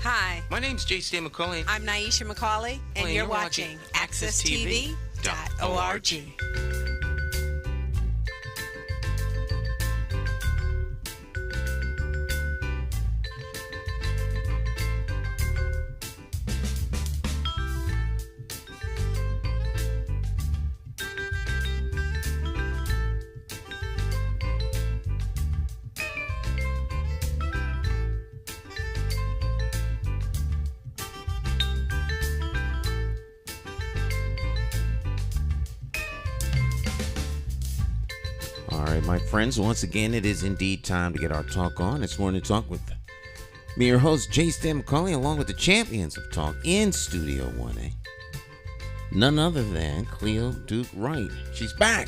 Hi. My name's J.C. McCauley. I'm Nyesha McCauley, and you're watching AccessTV.org. All right, my friends, once again, it is indeed time to get our talk on. It's Morning Talk with me, your host, J.C. McCauley, along with the champions of talk in Studio 1A. None other than Cleo Duke-Wright. She's back.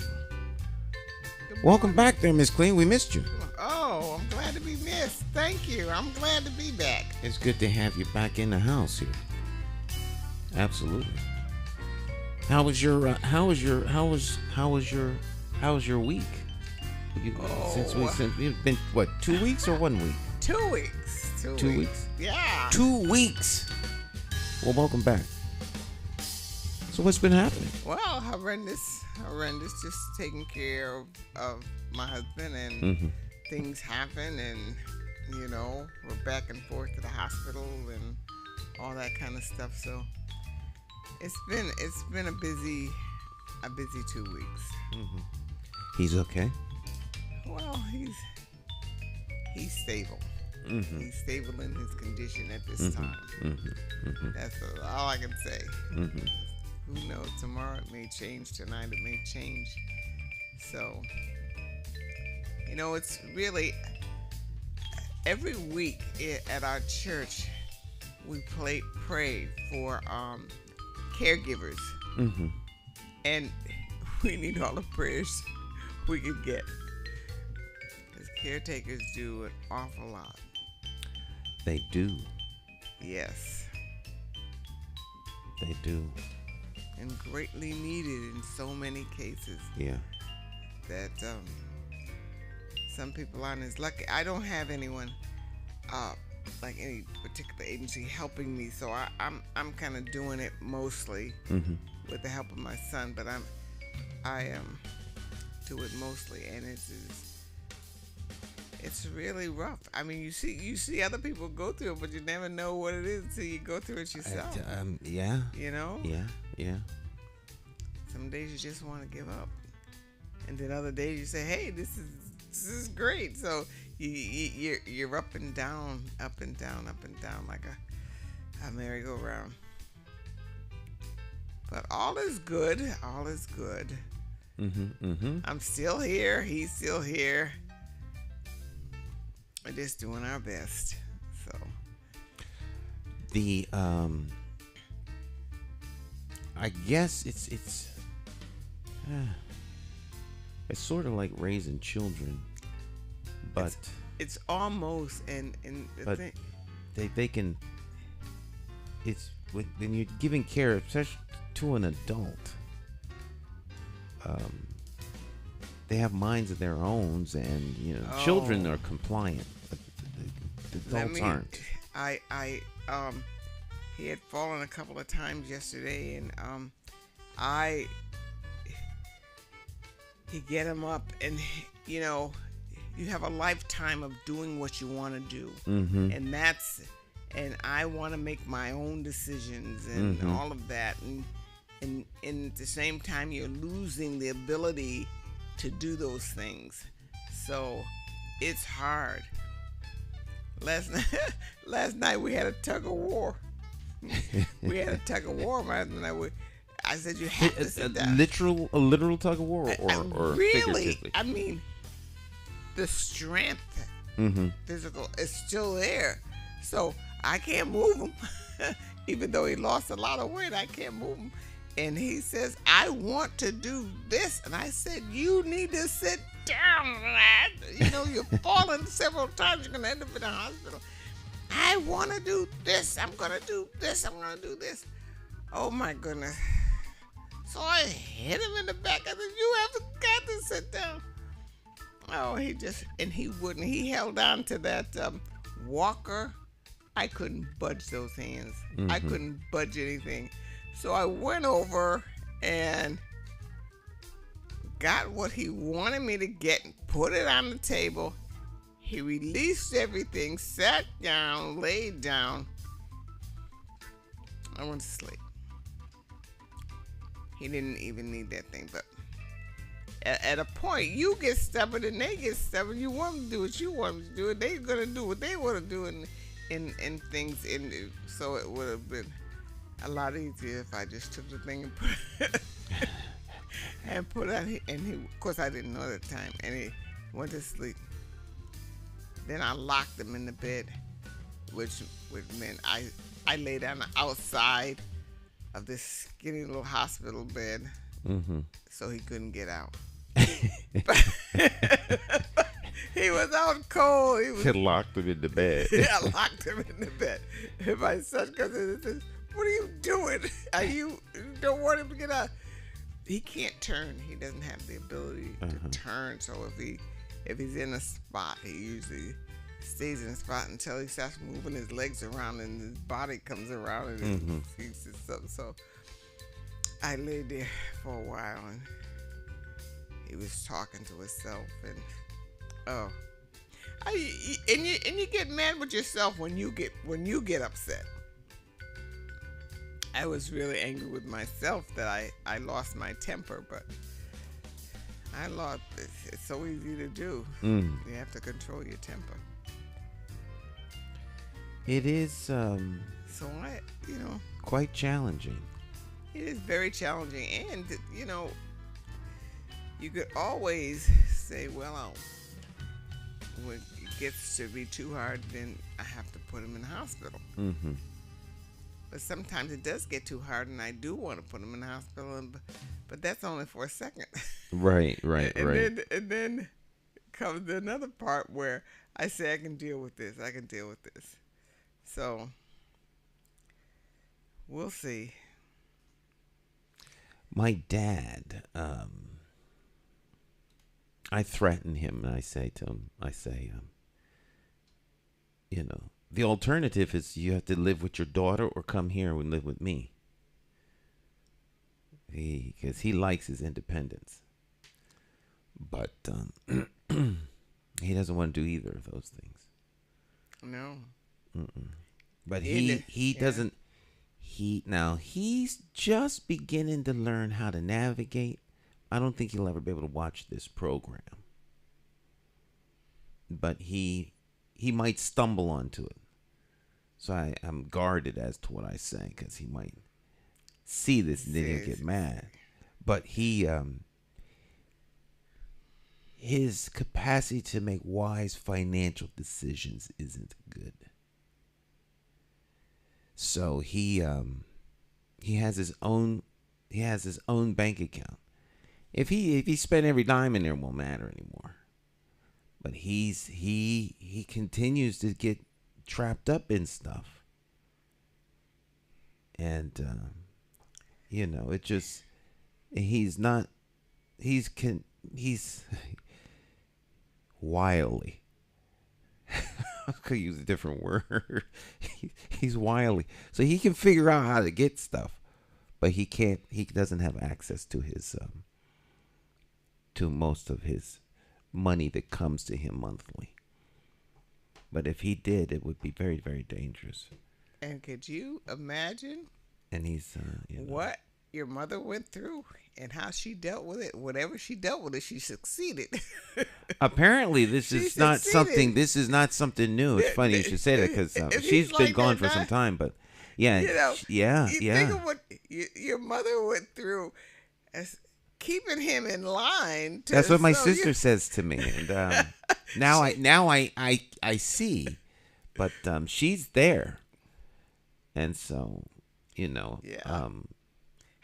Welcome back there, Miss Cleo. We missed you. Oh, I'm glad to be missed. Thank you. I'm glad to be back. It's good to have you back in the house here. Absolutely. How was your week? Since it's been what, 2 weeks or 1 week? 2 weeks. 2 weeks? Yeah. 2 weeks. Well, welcome back. So what's been happening? Well, horrendous. Just taking care of my husband, and things happen, and we're back and forth to the hospital and all that kind of stuff. So it's been a busy 2 weeks. He's okay. Well, he's stable. He's stable in his condition at this time. That's all I can say. Who knows? Tomorrow it may change. Tonight it may change. So, it's really every week at our church we pray for caregivers, and we need all the prayers we can get. Caretakers do an awful lot. They do. Yes. They do. And greatly needed in so many cases. Yeah. That some people aren't as lucky. I don't have anyone, like any particular agency helping me, so I'm kind of doing it mostly with the help of my son. But I do it mostly, and it's really rough. I mean, you see other people go through it, but you never know what it is until you go through it yourself. Yeah. Yeah. Some days you just want to give up, and then other days you say, "Hey, this is great." So you're up and down, like a merry-go-round. But all is good. All is good. I'm still here. He's still here. We're just doing our best. So I guess it's sort of like raising children, but it's almost and but they can. It's when you're giving care, especially to an adult. They have minds of their own, and children are compliant, but the adults aren't. He had fallen a couple of times yesterday, and he get him up, and you have a lifetime of doing what you want to do, and I want to make my own decisions and all of that, and at the same time you're losing the ability to do those things. So it's hard. Last night we had a tug of war. My husband and I said, you have to sit down. A literal tug of war, or really? figuratively? I mean, the strength, physical, is still there. So I can't move him, even though he lost a lot of weight. I can't move him. And he says, I want to do this. And I said, you need to sit down, lad. You've fallen several times. You're going to end up in the hospital. I want to do this. I'm going to do this. I'm going to do this. Oh, my goodness. So I hit him in the back. I said, you have got to sit down. Oh, he wouldn't. He held on to that walker I couldn't budge those hands. Mm-hmm. I couldn't budge anything. So I went over and got what he wanted me to get and put it on the table. He released everything, sat down, laid down. I went to sleep. He didn't even need that thing, but at a point, you get stubborn and they get stubborn. You want them to do what you want them to do, and they're gonna do what they want to do in things. So it would have been a lot easier if I just took the thing and put it and put it on. And he, of course, I didn't know at the time, and he went to sleep. Then I locked him in the bed, which meant I lay down outside of this skinny little hospital bed, so he couldn't get out. He was out cold. He locked him in the bed. I locked him in the bed. And my son comes in and says, "What are you doing? You don't want him to get out." He can't turn. He doesn't have the ability to turn. So if he's in a spot, he usually stays in a spot until he starts moving his legs around and his body comes around and he sees something. So I lay there for a while and he was talking to himself and you get mad with yourself when you get upset. I was really angry with myself that I lost my temper, but it's so easy to do. You have to control your temper. It is So quite challenging. It is very challenging, and you could always say, well, when it gets to be too hard, then I have to put him in the hospital. But sometimes it does get too hard, and I do want to put him in the hospital, but that's only for a second. Right. And then comes another part where I say I can deal with this. So we'll see. My dad, I threaten him and I say to him, the alternative is you have to live with your daughter or come here and live with me. Because he likes his independence. But he doesn't want to do either of those things. No. But he doesn't. He's just beginning to learn how to navigate. I don't think he'll ever be able to watch this program. But he might stumble onto it. So I'm guarded as to what I say because he might see this and then he'll get mad. But his capacity to make wise financial decisions isn't good. So he has his own bank account. If he spent every dime in there, it won't matter anymore. But he continues to get trapped up in stuff. And it just he's wily. I could use a different word. He's wily, so he can figure out how to get stuff, but he can't. He doesn't have access to his to most of his money that comes to him monthly. But if he did, it would be very, very dangerous. And could you imagine? And he's what your mother went through and how she dealt with it. Whatever she dealt with it, she succeeded. Apparently, this is not something new. It's funny you should say that because she's been gone for some time. But yeah, Think of what your mother went through as keeping him in line. That's what my sister says to me, and now I see, but she's there, and so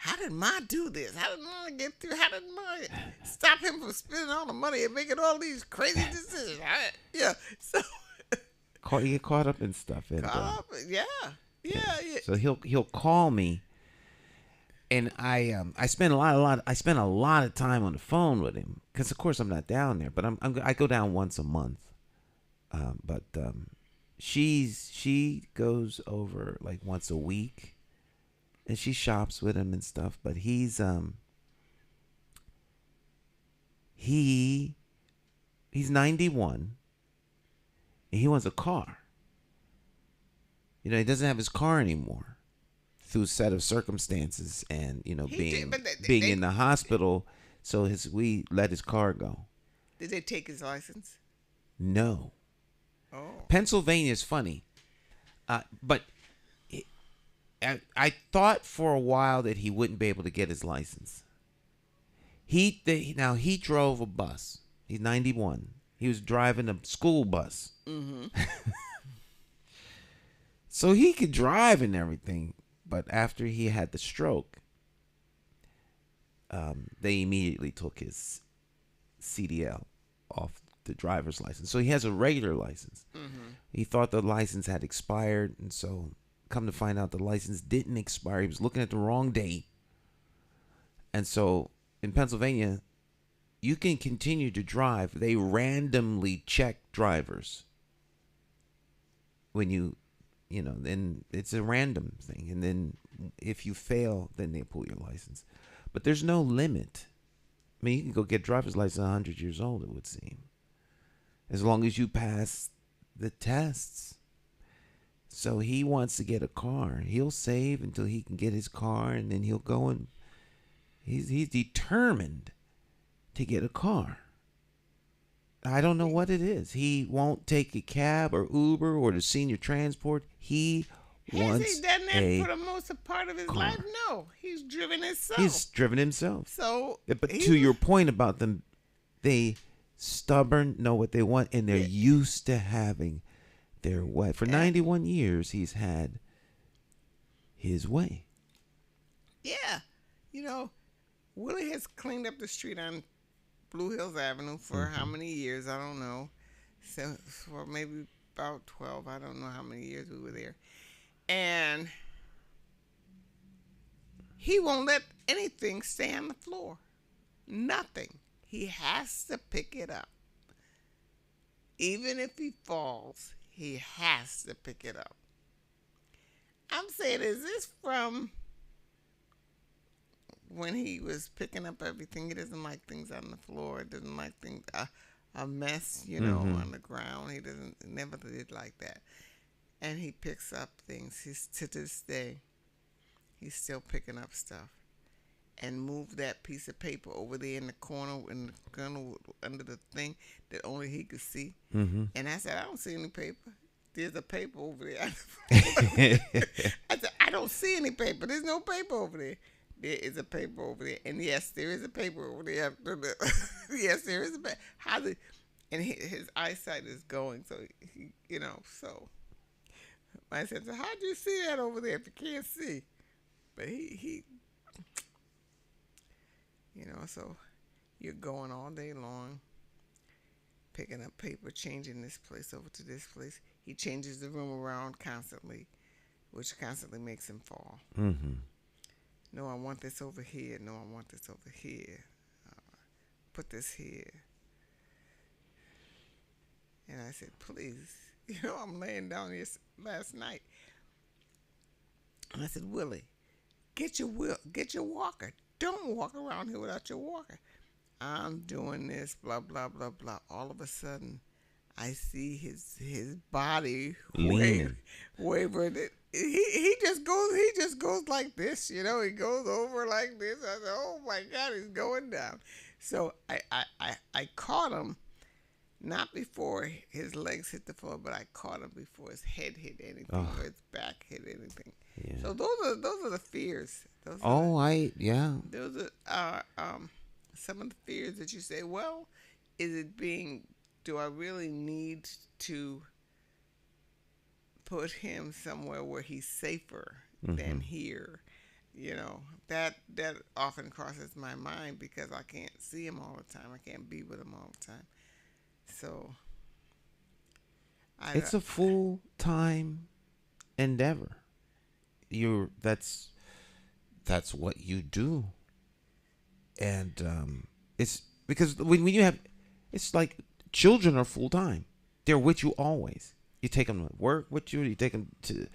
how did Ma do this? How did Ma get through? How did Ma stop him from spending all the money and making all these crazy decisions? So you get caught up in stuff. And, yeah. So he'll call me, and I spend a lot of time on the phone with him because of course I'm not down there, but I go down once a month. But she goes over like once a week, and she shops with him and stuff. But he's 91, and he wants a car. He doesn't have his car anymore through a set of circumstances, and being in the hospital. So we let his car go. Did they take his license? No. Oh. Pennsylvania is funny, but I thought for a while that he wouldn't be able to get his license. Now he drove a bus. He's 91. He was driving a school bus. Mm-hmm. So he could drive and everything, but after he had the stroke, they immediately took his CDL off the driver's license. So he has a regular license. Mm-hmm. He thought the license had expired, and so come to find out the license didn't expire. He was looking at the wrong date. And so in Pennsylvania, you can continue to drive. They randomly check drivers when then it's a random thing. And then if you fail, then they pull your license. But there's no limit. I mean, you can go get a driver's license 100 years old, it would seem, as long as you pass the tests. So he wants to get a car. He'll save until he can get his car, and then he'll go and he's determined to get a car. I don't know what it is. He won't take a cab or Uber or the senior transport. He wants Has he done that for the most part of his life? No, he's driven himself. He's driven himself. So, but to your point about them, they stubborn, know what they want, and they're used to having their way. For 91 years, he's had his way. Yeah. Willie has cleaned up the street on Blue Hills Avenue for how many years? I don't know. So for maybe about 12. I don't know how many years we were there. And he won't let anything stay on the floor. Nothing. He has to pick it up. Even if he falls, he has to pick it up. I'm saying, is this from when he was picking up everything? He doesn't like things on the floor. He doesn't like things a mess, on the ground. He never did like that. And he picks up things. To this day, he's still picking up stuff. And move that piece of paper over there in the corner, under the thing that only he could see. Mm-hmm. And I said, I don't see any paper. There's a paper over there. I said, I don't see any paper. There's no paper over there. There is a paper over there. And yes, there is a paper over there. Yes, there is a paper. And his eyesight is going. So, so I said, so how'd you see that over there if you can't see? But he so you're going all day long, picking up paper, changing this place over to this place. He changes the room around constantly, which constantly makes him fall. Mm-hmm. No, I want this over here. No, I want this over here. Put this here. And I said, please. I'm laying down here last night. And I said, Willie, get your walker. Don't walk around here without your walker. I'm doing this, blah, blah, blah, blah. All of a sudden, I see his body wavering. He just goes like this, He goes over like this. I said, oh my God, he's going down. So I caught him, not before his legs hit the floor, but I caught him before his head hit anything or his back hit anything. Yeah. So those are the fears. Those are some of the fears that you say, well, do I really need to put him somewhere where he's safer than here? That often crosses my mind because I can't see him all the time. I can't be with him all the time. So it's a full-time endeavor. That's what you do. And it's because when you have, it's like children are full-time. They're with you always. You take them to work with you. You take them to,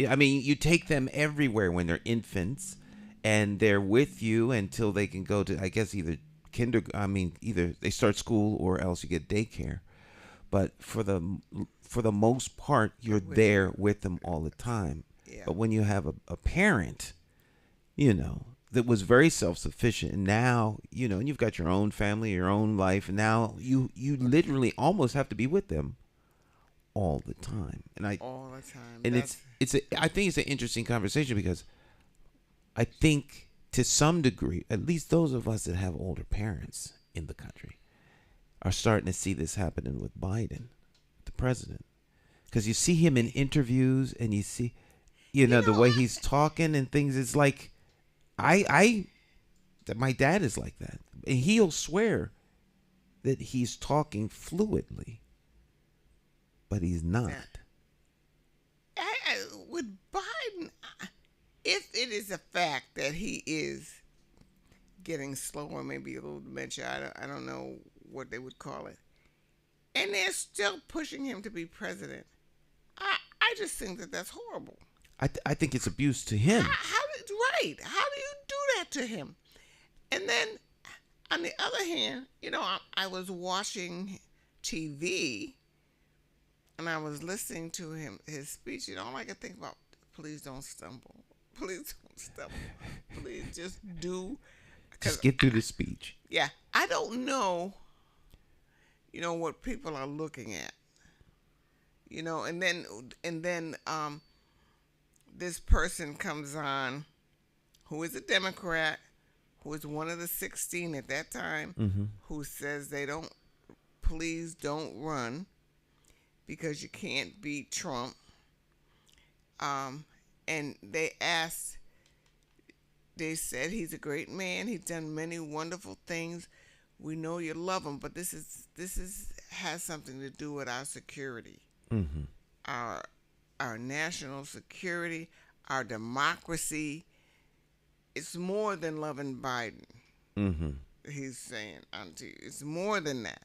I mean, you take them everywhere when they're infants, and they're with you until they can go to, I guess, either either they start school or else you get daycare. But for the most part, you're there with them all the time. Yeah. But when you have a parent, that was very self-sufficient, and now, and you've got your own family, your own life, and now you literally almost have to be with them all the time. All the time. And I think it's an interesting conversation, because I think to some degree, at least those of us that have older parents in the country are starting to see this happening with Biden, the president. Because you see him in interviews, and you see, the way he's talking and things. It's like, that my dad is like that. And he'll swear that he's talking fluidly, but he's not. With Biden, if it is a fact that he is getting slower, maybe a little dementia, I don't know what they would call it, and they're still pushing him to be president, I just think that that's horrible. I think it's abuse to him. How do you do that to him? And then, on the other hand, I was watching TV, and I was listening to his speech. All I could think about, please don't stumble. Please don't stumble. Please just do. Just get through the speech. Yeah. I don't know, what people are looking at. And then this person comes on who is a Democrat, who is one of the 16 at that time, who says please don't run because you can't beat Trump. And they said he's a great man. He's done many wonderful things. We know you love him, but this has something to do with our security, our national security, our democracy. It's more than loving Biden. He's saying, Auntie, it's more than that.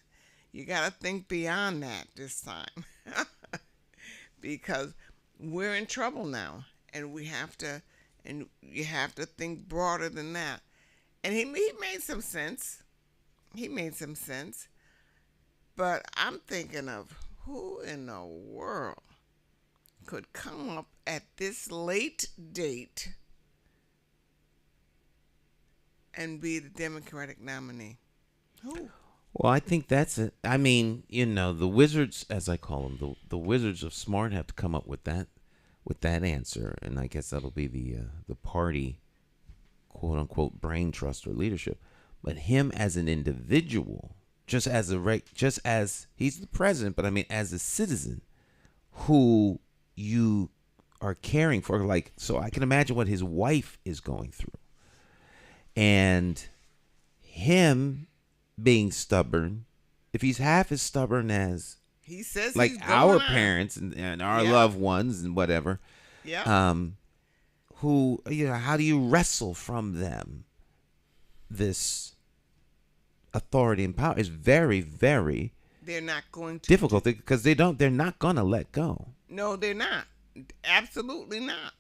You got to think beyond that this time, because we're in trouble now, and you have to think broader than that. And he made some sense. But I'm thinking of who in the world could come up at this late date and be the Democratic nominee. Who? Well, I think that's it. I mean, the wizards, as I call them, the wizards of smart have to come up with that answer, and I guess that'll be the party, quote unquote, brain trust or leadership. But him as an individual, just as he's the president, but I mean as a citizen who you are caring for, like, so I can imagine what his wife is going through, and him being stubborn. If he's half as stubborn as he says, like our parents and our loved ones and whatever, who, how do you wrestle from them this authority and power? Is very, very they're not going to difficult, because they're not going to let go. No, they're not. Absolutely not.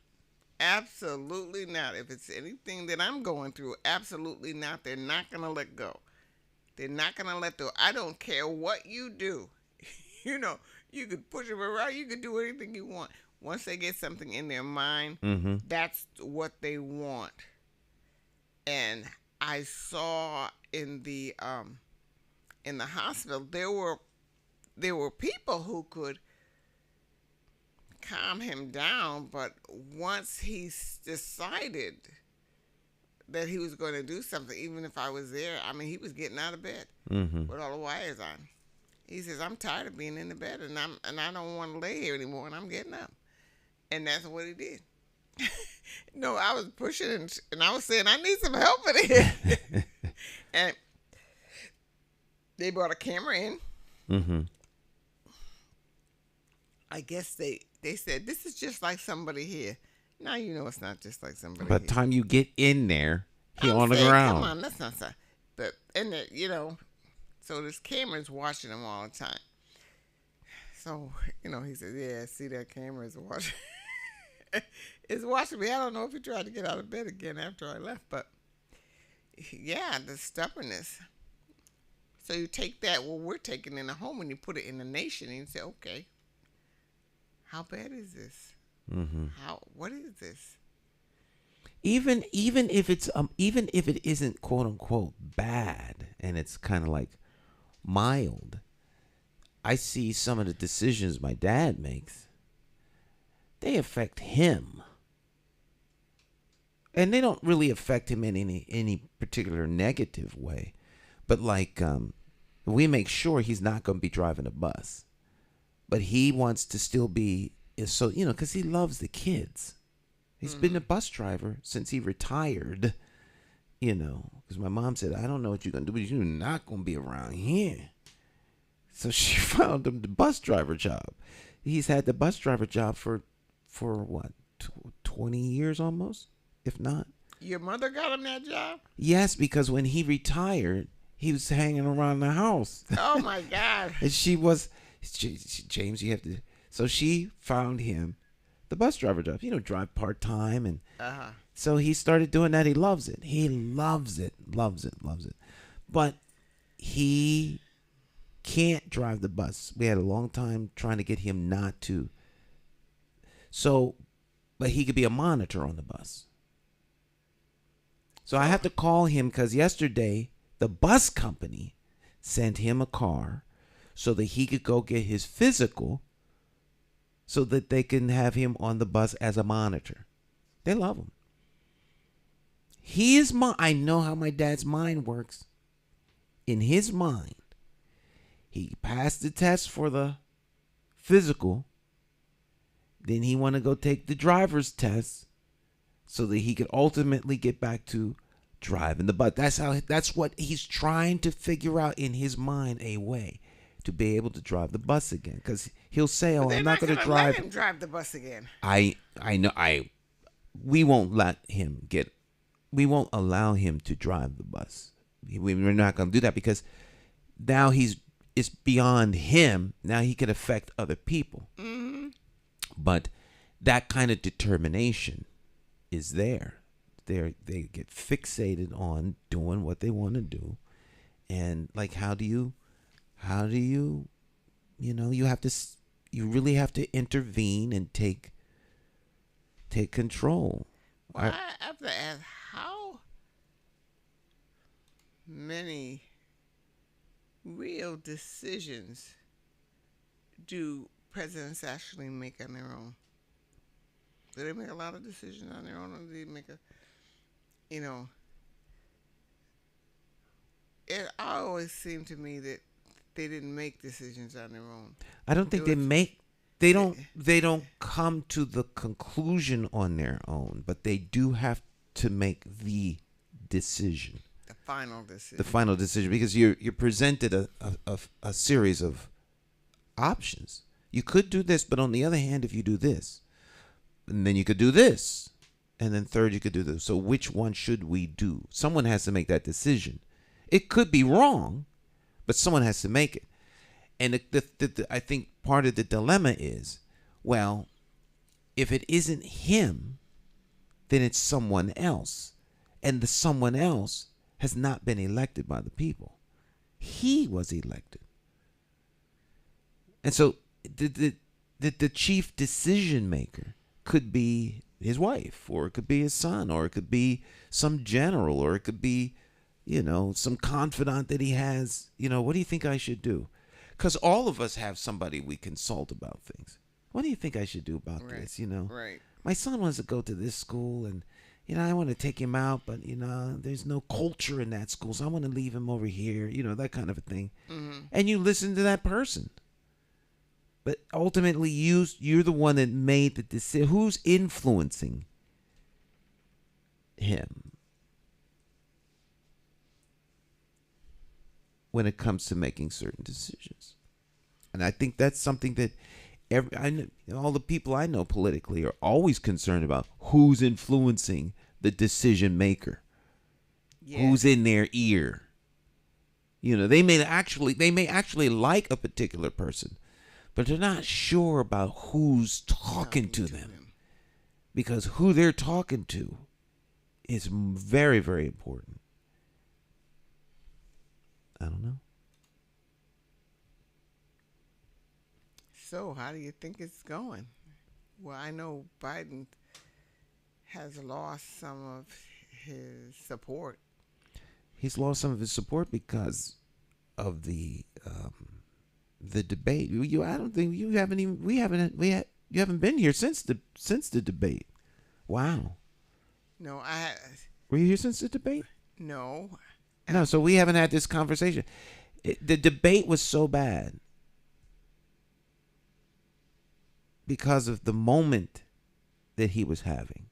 Absolutely not. If it's anything that I'm going through, absolutely not. They're not going to let go. They're not going to let go. I don't care what you do. You could push them around. You could do anything you want. Once they get something in their mind, that's what they want. And I saw in the hospital, there were people who could calm him down, but once he decided that he was going to do something, even if I was there, I mean, he was getting out of bed with all the wires on. He says, I'm tired of being in the bed, and I don't want to lay here anymore, and I'm getting up. And that's what he did. No, I was pushing, and I was saying, I need some help in here. And they brought a camera in. I guess they said, this is just like somebody here. Now you know it's not just like somebody By the here. time you get in there, he's on the ground. Come on, that's not so. But, so this camera's watching him all the time. So, he said, yeah, see that camera is watching. It's watching me. I don't know if he tried to get out of bed again after I left, but yeah, the stubbornness. So you take that, we're taking in the home, and you put it in the nation, and you say, okay, how bad is this? Mm-hmm. What is this? Even if it isn't quote unquote bad and it's kind of like mild, I see some of the decisions my dad makes. They affect him, and they don't really affect him in any particular negative way. But like, we make sure he's not going to be driving a bus, but he wants to still be so because he loves the kids. He's been a bus driver since he retired, because my mom said, I don't know what you're going to do, but you're not going to be around here. So she found him the bus driver job. He's had the bus driver job for what, 20 years almost, if not. Your mother got him that job? Yes, because when he retired, he was hanging around the house. Oh, my God. And James, you have to. So she found him the bus driver job, drive part-time. And so he started doing that. He loves it. He loves it. But he can't drive the bus. We had a long time trying to get him not to. So, but he could be a monitor on the bus. So I have to call him because yesterday the bus company sent him a car so that he could go get his physical so that they can have him on the bus as a monitor. They love him. I know how my dad's mind works. In his mind, he passed the test for the physical. Then he want to go take the driver's test so that he could ultimately get back to driving the bus. That's what he's trying to figure out in his mind, a way to be able to drive the bus again, because he'll say, "Oh, I'm not going to drive." Let him drive the bus again. I know. We won't We won't allow him to drive the bus. We're not going to do that because now it's beyond him. Now he could affect other people. Mm-hmm. But that kind of determination is there. They get fixated on doing what they want to do, and like, how do you you really have to intervene and take control. Well, I have to ask, how many real decisions do presidents actually make on their own? Do they make a lot of decisions on their own, or do they make it always seemed to me that they didn't make decisions on their own. I don't think they don't come to the conclusion on their own, but they do have to make the decision. The final decision. The final decision, because you're presented a series of options. You could do this, but on the other hand, if you do this, and then you could do this, and then third, you could do this. So which one should we do? Someone has to make that decision. It could be wrong, but someone has to make it. And I think part of the dilemma is, well, if it isn't him, then it's someone else. And the someone else has not been elected by the people. He was elected. And so the chief decision maker could be his wife, or it could be his son, or it could be some general, or it could be, some confidant that he has. What do you think I should do? Because all of us have somebody we consult about things. What do you think I should do about this? Right. My son wants to go to this school, and I want to take him out, but there's no culture in that school, so I want to leave him over here. That kind of a thing. Mm-hmm. And you listen to that person. But ultimately, you're the one that made the decision. Who's influencing him when it comes to making certain decisions? And I think that's something that all the people I know politically are always concerned about. Who's influencing the decision maker? Yeah. Who's in their ear? They may actually like a particular person, but they're not sure about who's talking to them. Because who they're talking to is very, very important. I don't know. So, how do you think it's going? Well, I know Biden has lost some of his support. He's lost some of his support because of the debate. I don't think you haven't even you haven't been here since the debate. Wow. No, Were you here since the debate? No. No, so we haven't had this conversation. The debate was so bad because of the moment that he was having,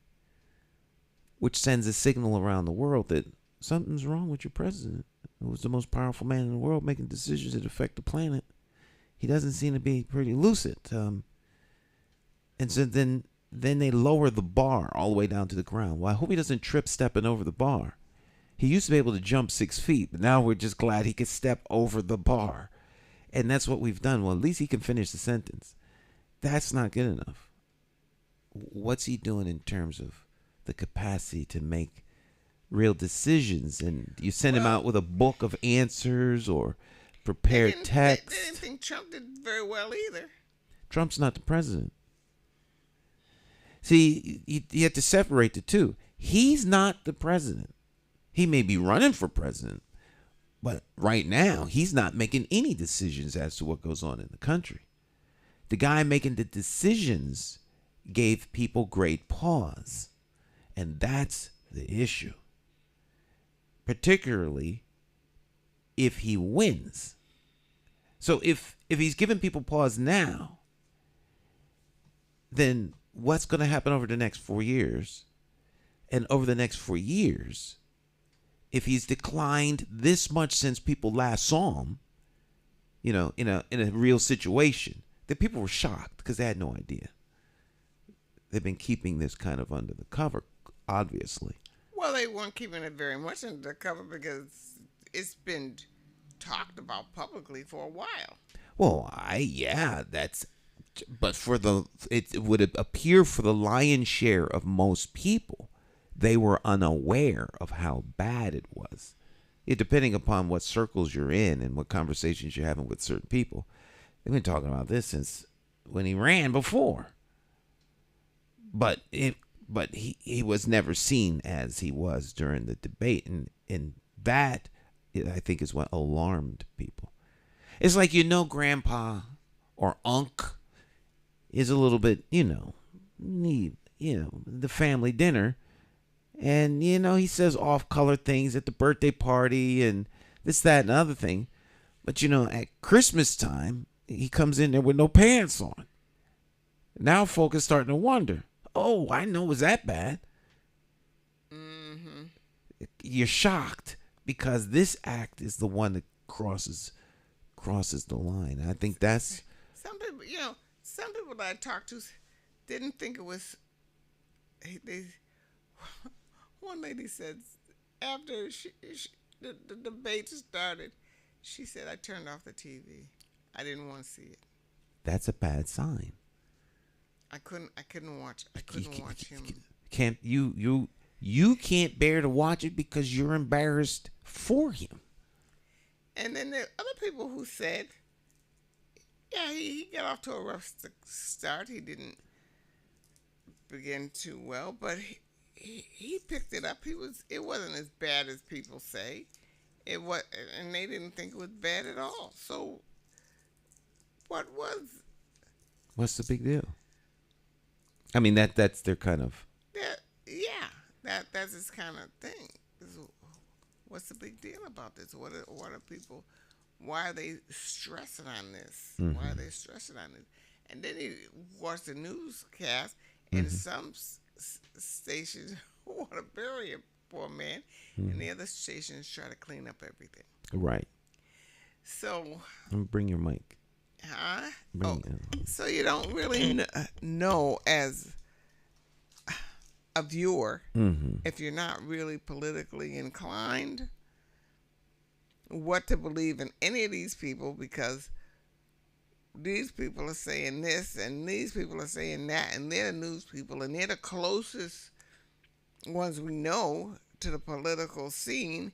which sends a signal around the world that something's wrong with your president, who was the most powerful man in the world making decisions that affect the planet. He doesn't seem to be pretty lucid. And so then they lower the bar all the way down to the ground. Well, I hope he doesn't trip stepping over the bar. He used to be able to jump 6 feet, but now we're just glad he could step over the bar. And that's what we've done. Well, at least he can finish the sentence. That's not good enough. What's he doing in terms of the capacity to make real decisions? And you send him out with a book of answers or prepared text. They didn't think Trump did very well either. Trump's not the president. See, you have to separate the two. He's not the president. He may be running for president, but right now he's not making any decisions as to what goes on in the country. The guy making the decisions gave people great pause, and that's the issue. Particularly if he wins. So if he's giving people pause now, then what's going to happen over the next 4 years? And over the next 4 years, if he's declined this much since people last saw him, in a real situation, that people were shocked because they had no idea. They've been keeping this kind of under the cover, obviously. Well, they weren't keeping it very much under the cover because it's been talked about publicly for a while. Well, but it would appear for the lion's share of most people, they were unaware of how bad it was. Depending upon what circles you're in and what conversations you're having with certain people, they've been talking about this since when he ran before. But he was never seen as he was during the debate, and that I think is what alarmed people. It's like Grandpa or Unc is a little bit the family dinner. And, he says off-color things at the birthday party and this, that, and the other thing. But, at Christmas time, he comes in there with no pants on. Now folk are starting to wonder, oh, I know, was that bad? Mm-hmm. You're shocked because this act is the one that crosses the line. I think that's... Some people that I talked to didn't think it was... One lady said after the debate started, she said, I turned off the TV. I didn't want to see it. That's a bad sign. I couldn't watch. I couldn't watch him. You can't bear to watch it because you're embarrassed for him. And then there are other people who said, yeah, he got off to a rough start. He didn't begin too well, but he picked it up. It wasn't as bad as people say. It was, and they didn't think it was bad at all. So, what's the big deal? I mean, that's their kind of... That's his kind of thing. What's the big deal about this? What are people... Why are they stressing on this? Mm-hmm. Why are they stressing on this? And then he watched the newscast, and some stations want to bury a poor man, and the other stations try to clean up everything. Right. So... Bring your mic. Huh? So you don't really know as a viewer, if you're not really politically inclined, what to believe in any of these people, because these people are saying this, and these people are saying that, and they're the news people, and they're the closest ones we know to the political scene,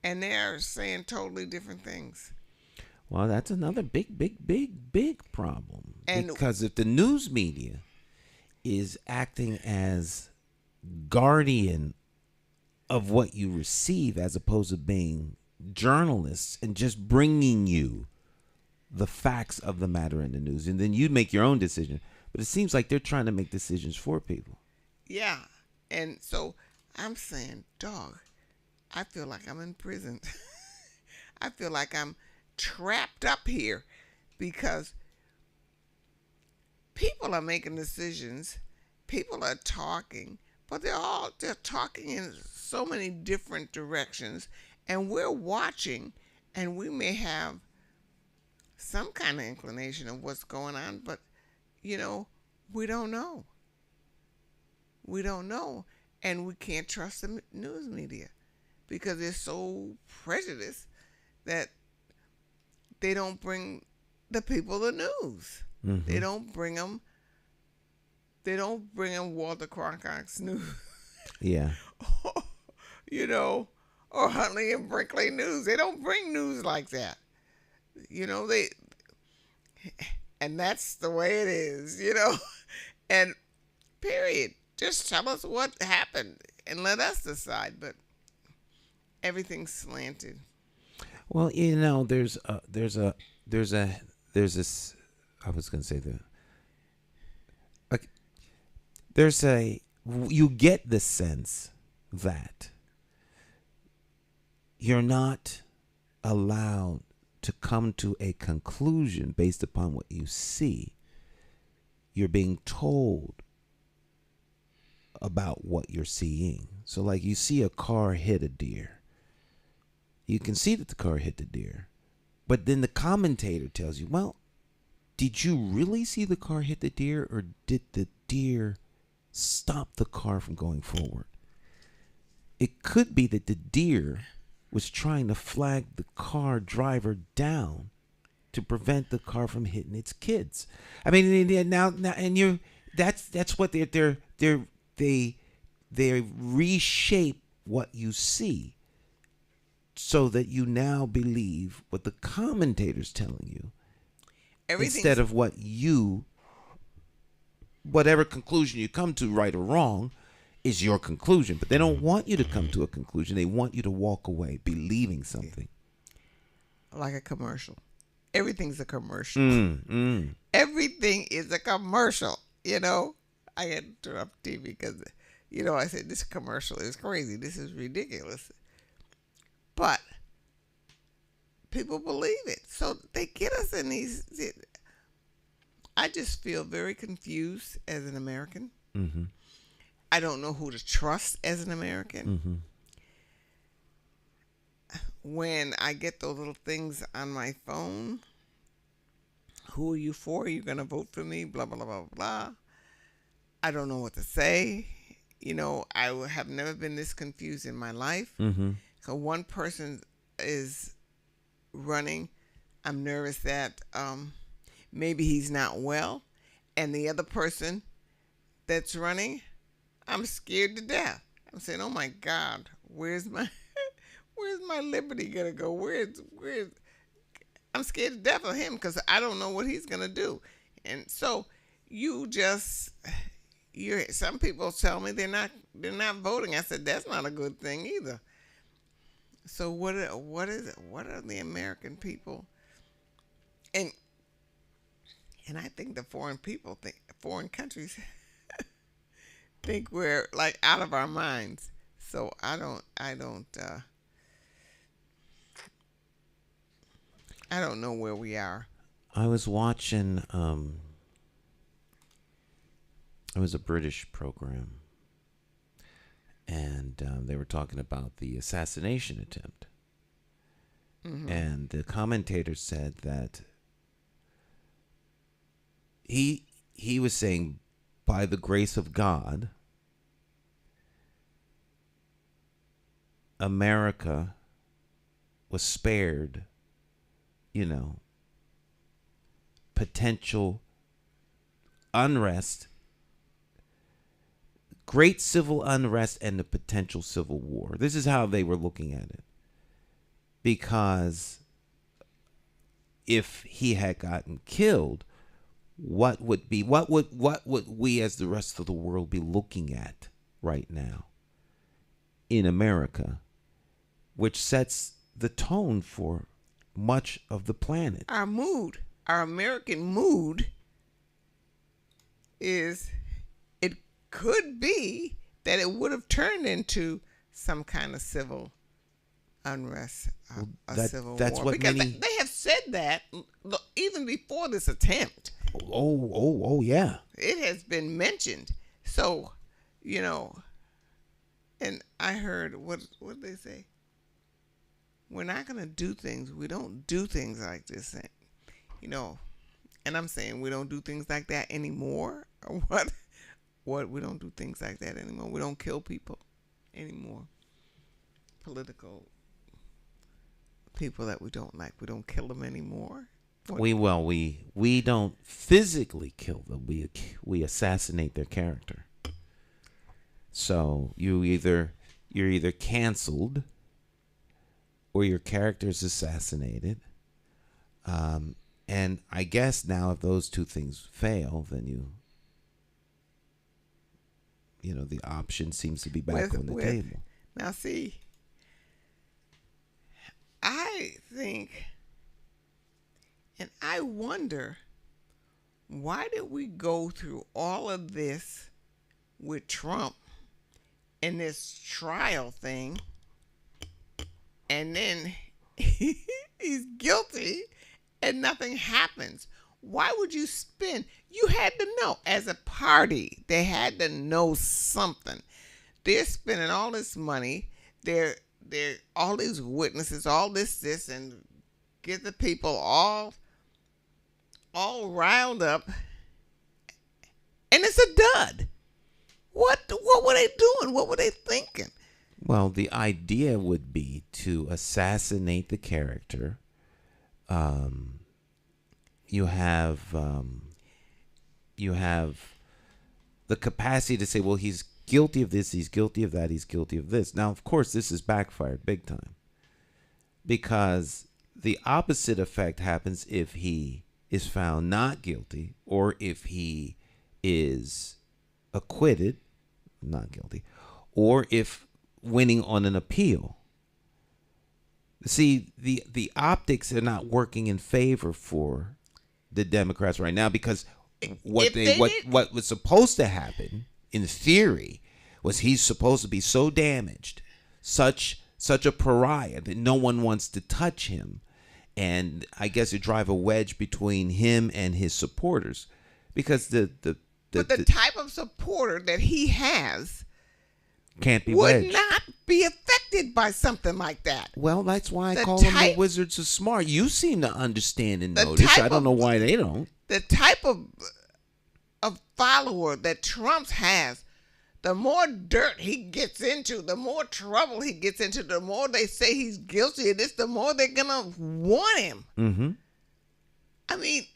and they're saying totally different things. Well, that's another big problem. And because if the news media is acting as guardian of what you receive as opposed to being journalists and just bringing you the facts of the matter in the news, and then you make your own decision. But it seems like they're trying to make decisions for people. yeah, and so I'm saying, dog, I feel like I'm in prison. I feel like I'm trapped up here because people are making decisions, people are talking, but they're talking in so many different directions, and we're watching, and we may have some kind of inclination of what's going on, but we don't know. We don't know, and we can't trust the news media because they're so prejudiced that they don't bring the people the news. Mm-hmm. They don't bring them Walter Cronkite's news. Yeah. Or Huntley and Brinkley news. They don't bring news like that. And that's the way it is, and period. Just tell us what happened and let us decide, but everything's slanted. Well, there's this, I was going to say you get the sense that you're not allowed to come to a conclusion based upon what you see. You're being told about what you're seeing. So like you see a car hit a deer. You can see that the car hit the deer. But then the commentator tells you, well, did you really see the car hit the deer, or did the deer stop the car from going forward? It could be that the deer was trying to flag the car driver down to prevent the car from hitting its kids. I mean, now, and that's what they reshape what you see, so that you now believe what the commentator's telling you, instead of whatever conclusion you come to, right or wrong, is your conclusion. But they don't want you to come to a conclusion. They want you to walk away believing something. Like a commercial. Everything's a commercial. Everything is a commercial. I had to interrupt TV because, I said, this commercial is crazy. This is ridiculous. But people believe it. So they get us in these. I just feel very confused as an American. Mm-hmm. I don't know who to trust as an American. Mm-hmm. When I get those little things on my phone, who are you for? Are you going to vote for me? Blah, blah, blah, blah, blah. I don't know what to say. I have never been this confused in my life. Mm-hmm. So one person is running. I'm nervous that maybe he's not well. And the other person that's running, I'm scared to death. I'm saying, oh my God, where's my liberty gonna go? Where's I'm scared to death of him because I don't know what he's gonna do. And so some people tell me they're not voting. I said that's not a good thing either. So what is it? What are the American people? And I think the foreign countries think we're like out of our minds. So I don't know where we are. I was watching it was a British program, and they were talking about the assassination attempt. Mm-hmm. And the commentator said that he was saying, by the grace of God, America was spared, potential unrest, great civil unrest, and the potential civil war. This is how they were looking at it. Because if he had gotten killed, what would we as the rest of the world be looking at right now in America, which sets the tone for much of the planet? Our mood, our American mood is, it could be that it would have turned into some kind of civil unrest, civil that's war. What because many... they have said that even before this attempt. Oh, yeah. It has been mentioned. So, and I heard, what did they say? We're not going to do things. We don't do things like this. And I'm saying we don't do things like that anymore. Or what? What? We don't do things like that anymore. We don't kill people anymore. Political people that we don't like, we don't kill them anymore. We don't physically kill them. We assassinate their character. So you're either canceled or your character's assassinated. And I guess now if those two things fail, then the option seems to be back on the table. Now see, I think, and I wonder, why did we go through all of this with Trump and this trial thing, and then he's guilty and nothing happens? Why would you spend? You had to know, as a party, they had to know something. They're spending all this money. They're all these witnesses, all this, and get the people all riled up, and it's a dud. What were they doing? What were they thinking? Well, the idea would be to assassinate the character. You have the capacity to say, well, he's guilty of this, he's guilty of that, he's guilty of this. Now, of course, this has backfired big time, because the opposite effect happens if he is found not guilty, or if he is acquitted, not guilty, or if winning on an appeal. See, the optics are not working in favor for the Democrats right now, because what was supposed to happen in theory was he's supposed to be so damaged, such a pariah, that no one wants to touch him. And I guess it drive a wedge between him and his supporters, because the type of supporter that he has can't be would wedged. Not be affected by something like that. Well, that's why I call them the Wizards of Smart. You seem to understand and notice. I don't know why they don't. The type of follower that Trump has, the more dirt he gets into, the more trouble he gets into, the more they say he's guilty of this, the more they're going to want him. Mm-hmm. I mean,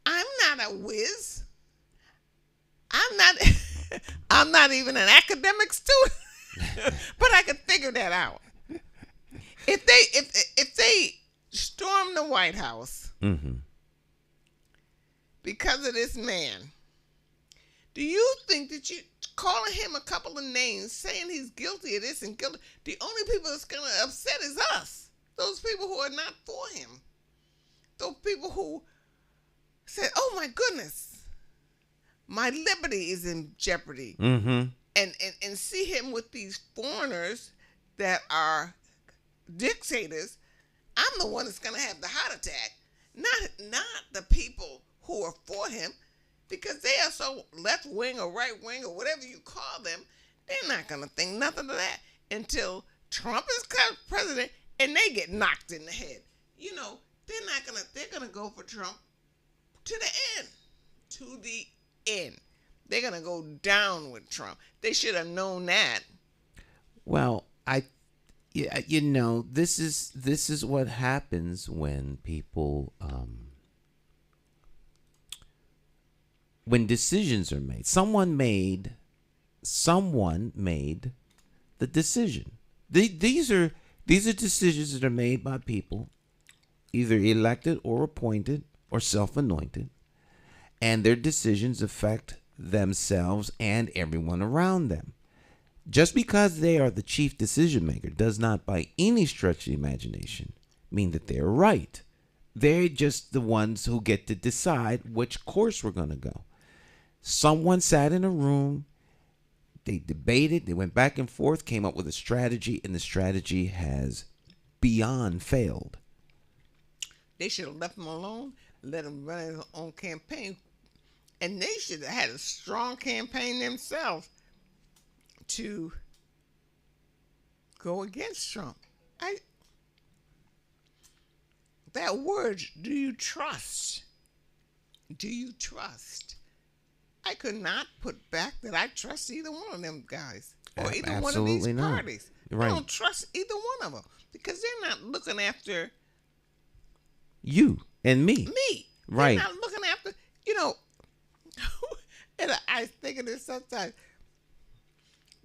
I'm not a whiz. I'm not even an academic student, but I could figure that out. If they storm the White House, mm-hmm, because of this man, do you think that you calling him a couple of names, saying he's guilty of this and guilty, the only people that's going to upset is us, those people who are not for him, those people who said, oh my goodness, my liberty is in jeopardy, mm-hmm, and see him with these foreigners that are dictators. I'm the one that's going to have the heart attack, not the people who are for him, because they are so left wing or right wing or whatever you call them. They're not going to think nothing of that until Trump is president and they get knocked in the head. They're going to go for Trump to the end. They're going to go down with Trump. They should have known that. Well, this is what happens when people when decisions are made, someone made the decision. These are decisions that are made by people, either elected or appointed or self-anointed, and their decisions affect themselves and everyone around them. Just because they are the chief decision maker does not by any stretch of the imagination mean that they're right. They're just the ones who get to decide which course we're going to go. Someone sat in a room, they debated, they went back and forth, came up with a strategy, and the strategy has beyond failed. They should have left him alone, let him run his own campaign, and they should have had a strong campaign themselves to go against Trump. That word, do you trust? Do you trust? I could not put back that I trust either one of them guys or either one of these parties. Right. I don't trust either one of them because they're not looking after you and me. Right. They're not looking after, and I think of this sometimes.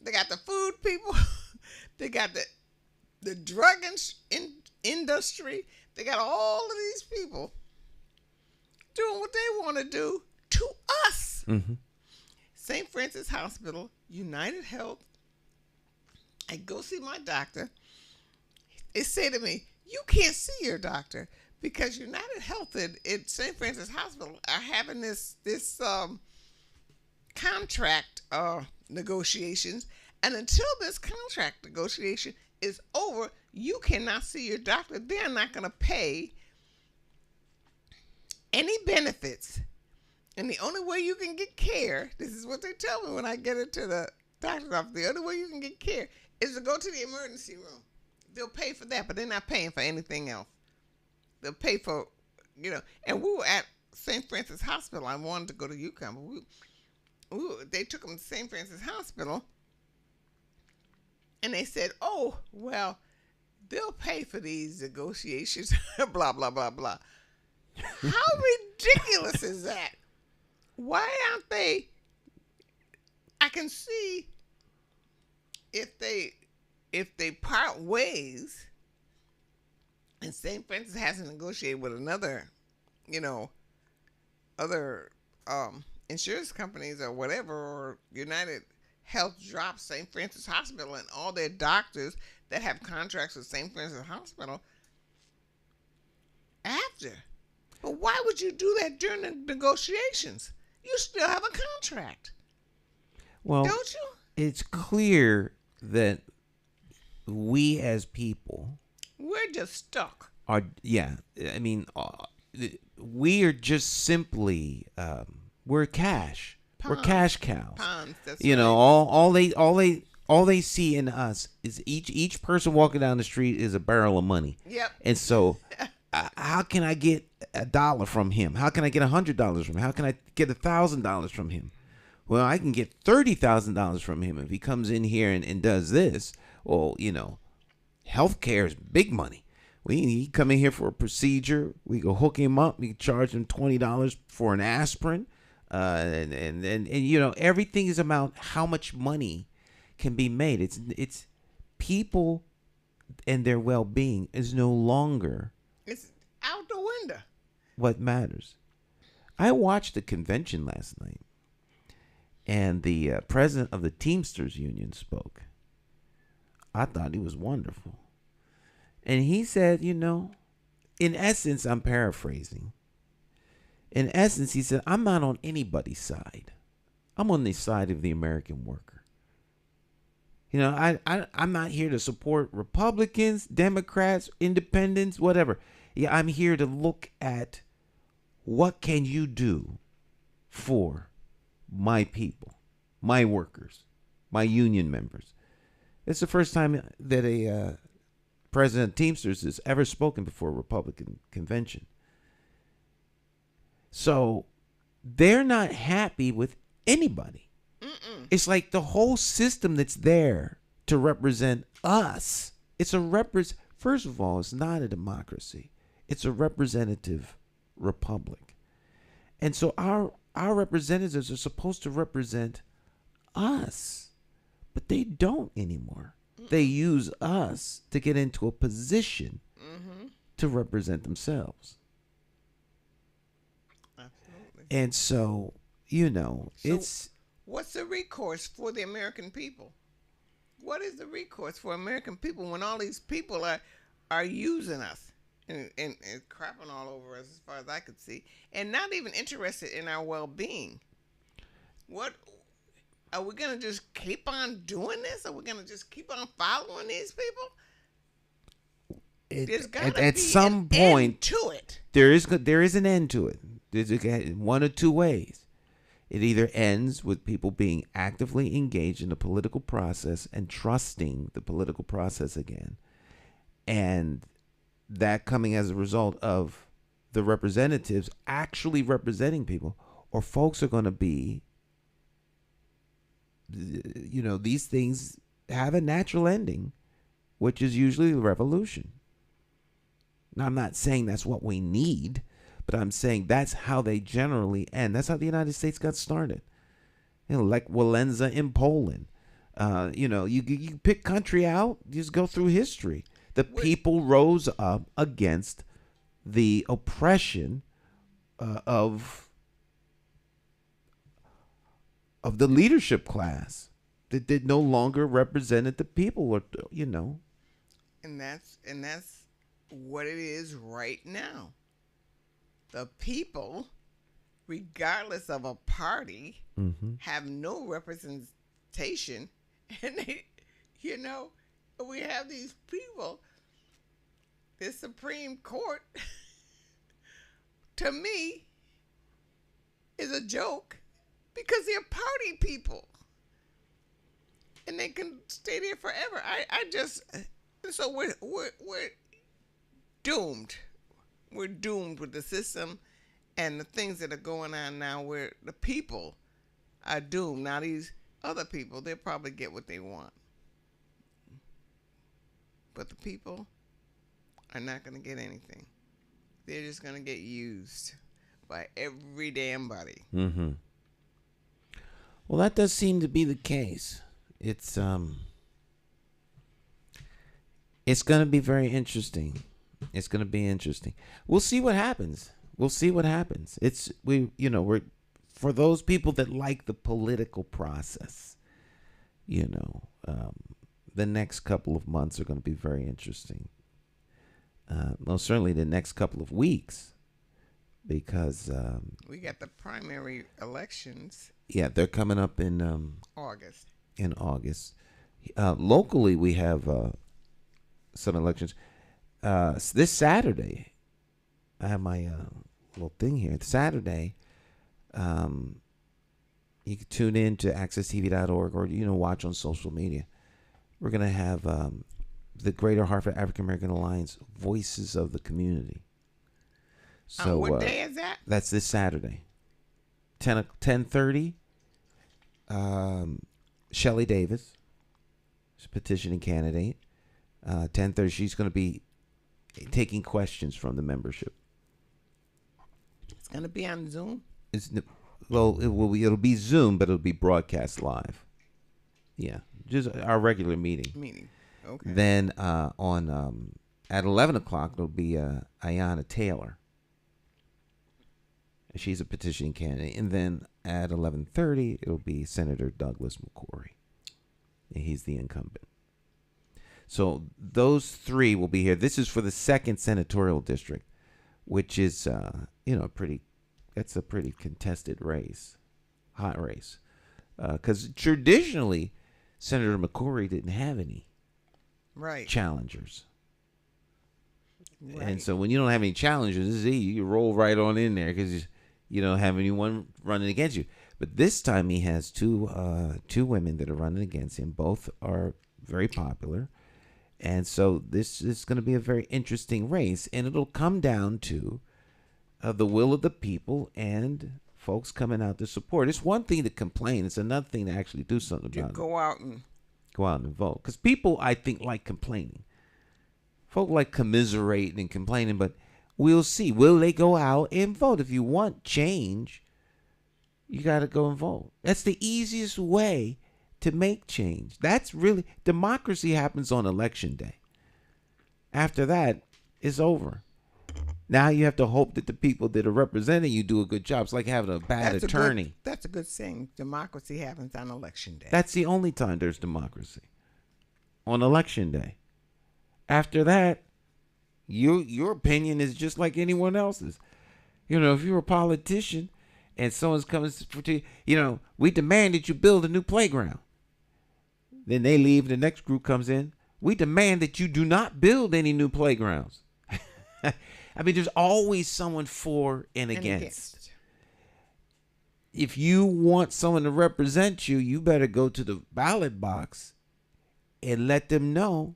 They got the food people. They got the drug industry. They got all of these people doing what they want to do to us. Mm-hmm. St. Francis Hospital, United Health. I go see my doctor. They say to me, you can't see your doctor because United Health at St. Francis Hospital are having this contract negotiations. And until this contract negotiation is over, you cannot see your doctor. They're not going to pay any benefits. And the only way you can get care, this is what they tell me when I get into the doctor's office, the only way you can get care is to go to the emergency room. They'll pay for that, but they're not paying for anything else. They'll pay for, and we were at St. Francis Hospital. I wanted to go to UConn, but they took them to St. Francis Hospital. And they said, oh, well, they'll pay for these negotiations, blah, blah, blah, blah. How ridiculous is that? Why aren't they? I can see if they part ways and St. Francis hasn't negotiated with another, other insurance companies or whatever, or United Health drops St. Francis Hospital and all their doctors that have contracts with St. Francis Hospital after. But why would you do that during the negotiations? You still have a contract. Well, don't you? It's clear that we as people, we're just stuck. We are just simply we're cash. We're cash cows. Pawns, that's right. All they see in us is each person walking down the street is a barrel of money. Yep. And so, how can I get $1 from him? How can I get $100 from him? How can I get $1,000 from him? Well, I can get $30,000 from him if he comes in here and does this. Well, healthcare is big money. He come in here for a procedure. We go hook him up. We charge him $20 for an aspirin. And everything is about how much money can be made. It's people and their well-being is no longer. It's out the window. What matters. I watched the convention last night, and the president of the Teamsters Union spoke. I thought he was wonderful, and he said, in essence, I'm paraphrasing. In essence, he said, I'm not on anybody's side. I'm on the side of the American worker. I'm not here to support Republicans, Democrats, Independents, whatever. Yeah, I'm here to look at what can you do for my people, my workers, my union members. It's the first time that a president of Teamsters has ever spoken before a Republican convention. So they're not happy with anybody. Mm-mm. It's like the whole system that's there to represent us. First of all, it's not a democracy. It's a representative republic. And so our representatives are supposed to represent us, but they don't anymore. They use us to get into a position to represent themselves. Absolutely. And so, it's... What's the recourse for the American people? What is the recourse for American people when all these people are using us and crapping all over us, as far as I could see, and not even interested in our well-being? What are we gonna just keep on doing this? Are we gonna just keep on following these people? There's gotta at be some an point end to it. There is an end to it. There's one or two ways. It either ends with people being actively engaged in the political process and trusting the political process again, and that coming as a result of the representatives actually representing people, or folks are going to be, these things have a natural ending, which is usually the revolution. Now, I'm not saying that's what we need, but I'm saying that's how they generally end. That's how the United States got started. Like Walesa in Poland. You pick country out, you just go through history. The people rose up against the oppression of the leadership class that no longer represented the people, And that's what it is right now. The people, regardless of a party, have no representation, and we have these people. This Supreme Court, to me, is a joke because they're party people, and they can stay there forever. So we're doomed. We're doomed with the system and the things that are going on now, where the people are doomed. Now these other people, they'll probably get what they want, but the people are not going to get anything. They're just going to get used by every damn body. Well, that does seem to be the case. It's going to be very interesting. It's going to be interesting. We'll see what happens. We're for those people that like the political process, the next couple of months are going to be very interesting. Most certainly the next couple of weeks, because we got the primary elections. Yeah, they're coming up in August. Locally, we have some elections. This Saturday, I have my little thing here. It's Saturday. You can tune in to accesstv.org or watch on social media. We're gonna have the Greater Hartford African American Alliance Voices of the Community. So what day is that? That's this Saturday, 10:30. Shelley Davis, she's a petitioning candidate. 10:30. She's going to be taking questions from the membership. It's going to be on Zoom? It'll be Zoom, but it'll be broadcast live. Yeah, just our regular meeting. Okay. Then at 11 o'clock, it'll be Ayanna Taylor. She's a petitioning candidate. And then at 11:30, it'll be Senator Douglas McCauley. And he's the incumbent. So those three will be here. This is for the 2nd senatorial district, which is that's a pretty contested race, hot race, because traditionally Senator McCauley didn't have any challengers, and so when you don't have any challengers, it's easy. You roll right on in there because you don't have anyone running against you. But this time he has two women that are running against him. Both are very popular. And so this is going to be a very interesting race, and it'll come down to the will of the people and folks coming out to support. It's one thing to complain. It's another thing to actually do something about it. Go out and vote. Because people, I think, like complaining. Folk like commiserating and complaining, but we'll see. Will they go out and vote? If you want change, you got to go and vote. That's the easiest way to make change. That's really, democracy happens on election day. After that, it's over. Now you have to hope that the people that are representing you do a good job. It's like having a bad attorney. That's a good saying. Democracy happens on election day. That's the only time there's democracy. On election day. After that, your opinion is just like anyone else's. You know, if you're a politician and someone's coming to you, we demand that you build a new playground. Then they leave, the next group comes in. We demand that you do not build any new playgrounds. I mean, there's always someone for and against. If you want someone to represent you, you better go to the ballot box and let them know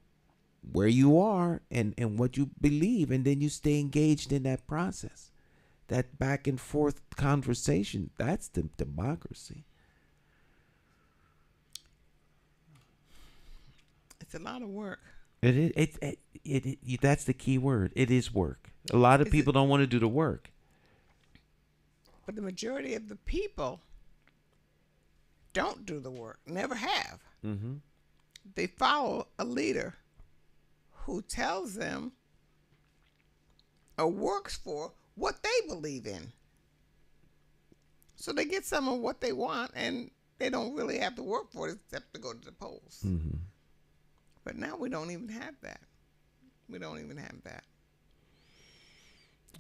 where you are and what you believe. And then you stay engaged in that process. That back and forth conversation, that's the democracy. It's a lot of work. It is. That's the key word. It is work. A lot of people don't want to do the work. But the majority of the people don't do the work. Never have. Mm-hmm. They follow a leader who tells them or works for what they believe in. So they get some of what they want, and they don't really have to work for it except to go to the polls. Mm-hmm. But now we don't even have that. We don't even have that.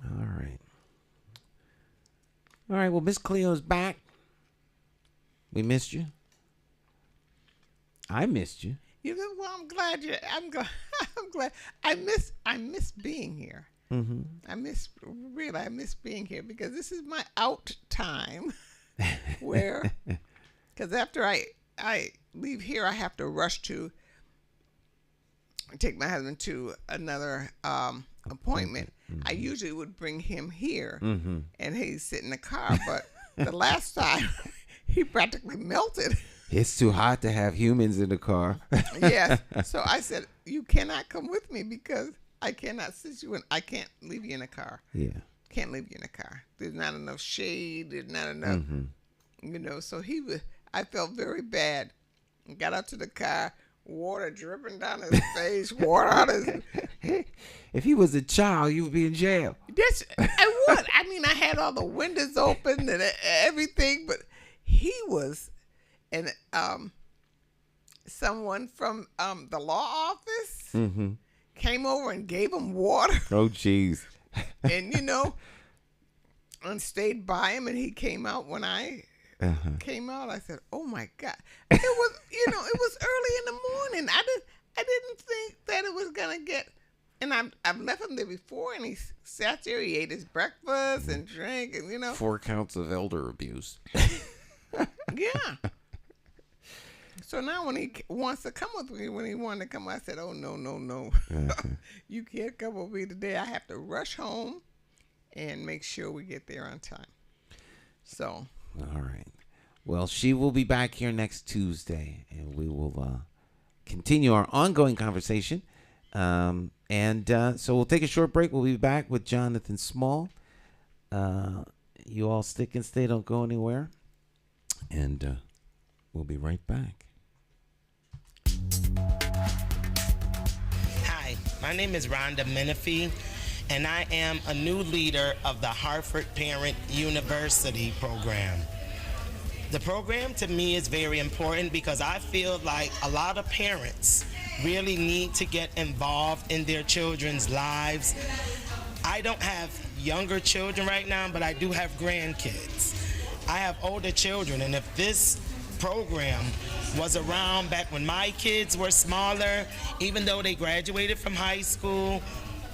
All right. All right. Well, Miss Cleo's back. We missed you. I missed you. You know, well, I'm glad. I'm glad. I miss being here. Mm-hmm. I miss being here because this is my out time. Where, because after I leave here, I have to rush to take my husband to another appointment. Mm-hmm. I usually would bring him here, mm-hmm. and he'd sit in the car. But the last time, he practically melted. It's too hot to have humans in the car. Yes. So I said, you cannot come with me because I cannot sit you in. I can't leave you in a car. Yeah. Can't leave you in a car. There's not enough shade. There's not enough, mm-hmm. So I felt very bad. Got out to the car, water dripping down his face, water out his. If he was a child, you would be in jail. Yes, I would. I mean, I had all the windows open and everything, but he was, and someone from the law office mm-hmm. came over and gave him water. Oh, jeez. And and stayed by him, and he came out when I came out. I said, "Oh my God!" It was, it was early in the morning. I didn't think that it was gonna get. And I've left him there before, and he sat there. He ate his breakfast and drank, and 4 counts of elder abuse. Yeah. So now when he wants to come with me, when he wanted to come, I said, "Oh no, you can't come with me today. I have to rush home and make sure we get there on time." So. All right. Well, she will be back here next Tuesday, and we will continue our ongoing conversation. So we'll take a short break. We'll be back with Jonathan Small. You all stick and stay. Don't go anywhere. And we'll be right back. Hi, my name is Rhonda Menifee, and I am a new leader of the Hartford Parent University program. The program to me is very important because I feel like a lot of parents really need to get involved in their children's lives. I don't have younger children right now, but I do have grandkids. I have older children, and if this program was around back when my kids were smaller, even though they graduated from high school,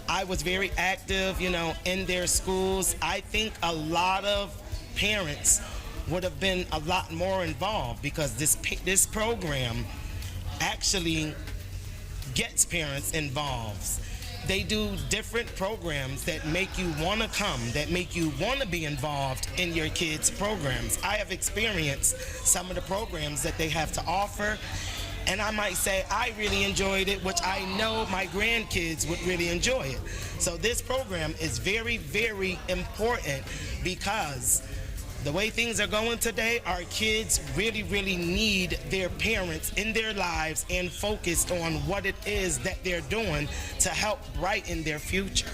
I was very active, in their schools. I think a lot of parents would have been a lot more involved because this program actually gets parents involved. They do different programs that make you want to come, that make you want to be involved in your kids' programs. I have experienced some of the programs that they have to offer, and I might say I really enjoyed it, which I know my grandkids would really enjoy it. So this program is very, very important because The way things are going today, our kids really, really need their parents in their lives and focused on what it is that they're doing to help brighten their future.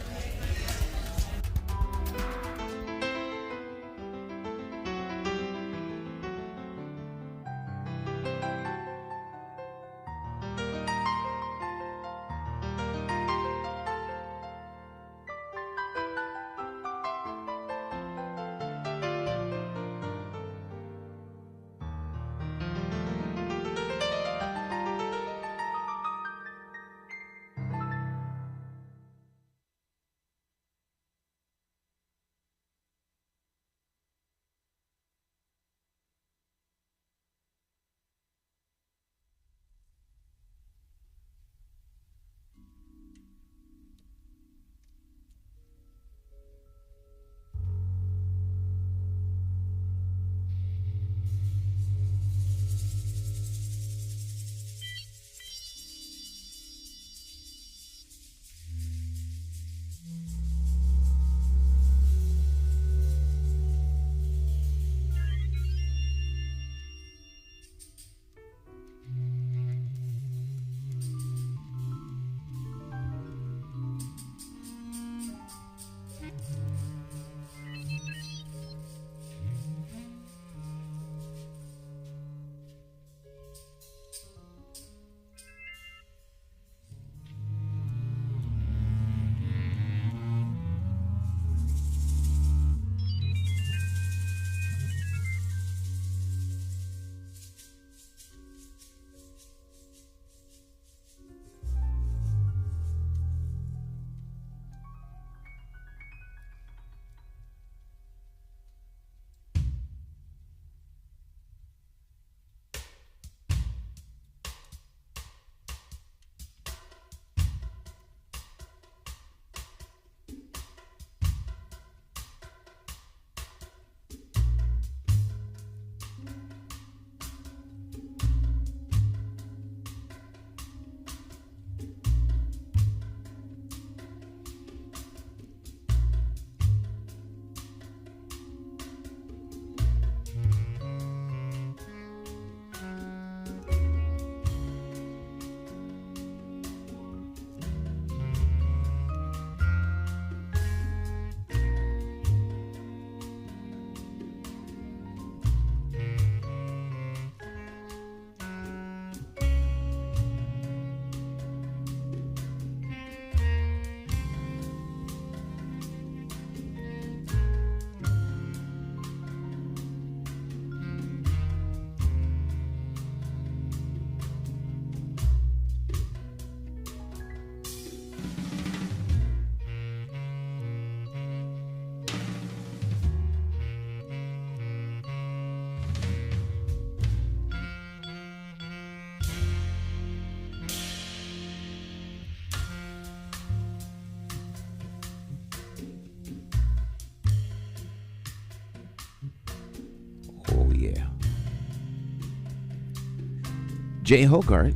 Jay Hogarth.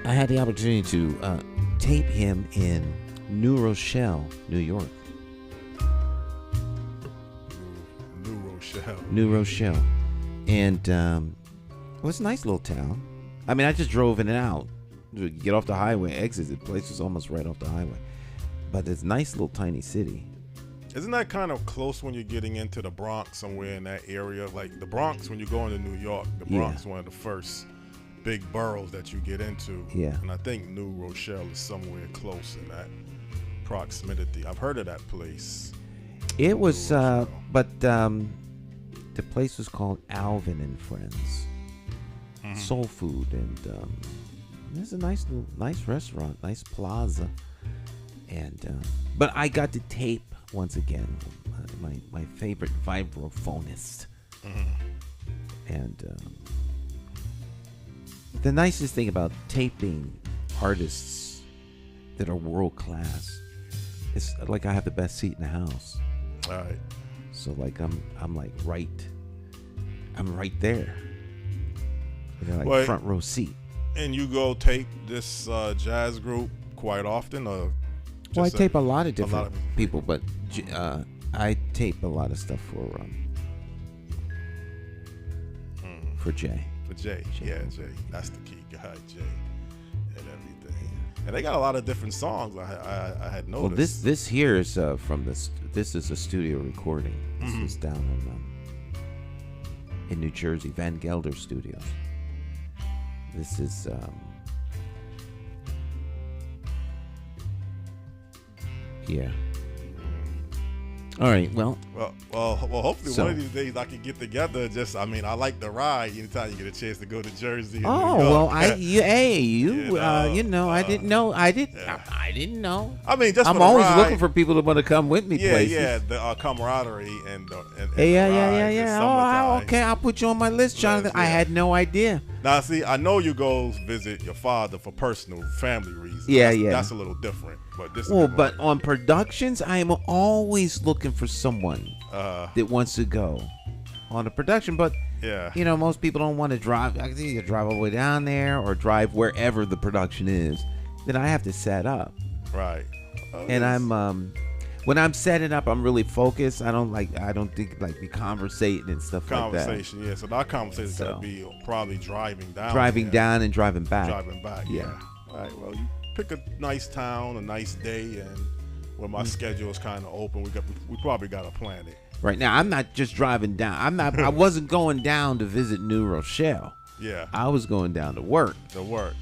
I had the opportunity to tape him in New Rochelle, New York. New Rochelle. And it was a nice little town. I mean, I just drove in and out. Get off the highway, exit. The place was almost right off the highway. But it's a nice little tiny city. Isn't that kind of close when you're getting into the Bronx, somewhere in that area? Like the Bronx, when you go into New York, the Bronx is one of the first big boroughs that you get into. Yeah. And I think New Rochelle is somewhere close in that proximity. I've heard of that place. It was, but the place was called Alvin and Friends. Mm-hmm. Soul food, and it's a nice restaurant, nice plaza. And but I got to tape once again my favorite vibraphonist. Mm-hmm. And the nicest thing about taping artists that are world class, it's like I have the best seat in the house. All right. So like I'm right there. Like front row seat. And you go tape this jazz group quite often, or Well, I tape a lot of different people, but I tape a lot of stuff for Jay. For Jay. Yeah, Jay. That's the key guy, Jay, and everything. And they got a lot of different songs. I had noticed. Well, this here is from this. This is a studio recording. This is down in New Jersey, Van Gelder Studios. This is. Yeah. All right. Well. Well. Hopefully one of these days I can get together. I like the ride. Anytime you get a chance to go to Jersey. Oh well, I didn't know. I didn't know. I didn't know. I mean, just I'm always looking for people to want to come with me. Places. Yeah. The camaraderie and yeah. Oh, okay. I'll put you on my list, Jonathan. Yes, yeah. I had no idea. Now, see, I know you go visit your father for personal family reasons. Yeah. That's a little different. But this. But on productions, I am always looking for someone that wants to go on a production. But most people don't want to drive. I can either drive all the way down there or drive wherever the production is. Then I have to set up. Right. And I'm when I'm setting up, I'm really focused. I don't think we conversating and stuff like that. Conversation, yeah. So our conversation is gonna be probably driving down. Driving down and driving back. Driving back. Yeah. All right. Well, you pick a nice town, a nice day, and when my schedule is kind of open, we probably got to plan it. Right now, I'm not just driving down. I wasn't going down to visit New Rochelle. Yeah. I was going down to work.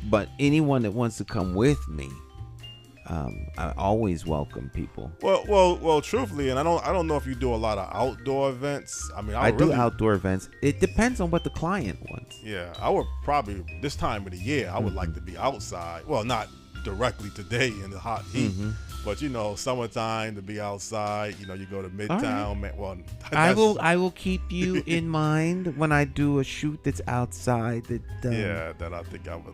But anyone that wants to come with me, I always welcome people. Well, truthfully, and I don't know if you do a lot of outdoor events. I mean, I do outdoor events. It depends on what the client wants. Yeah, I would probably this time of the year I would like to be outside. Well, not directly today in the hot heat, but summertime to be outside. You go to Midtown. Right. Well, I will keep you in mind when I do a shoot that's outside. That I think I would.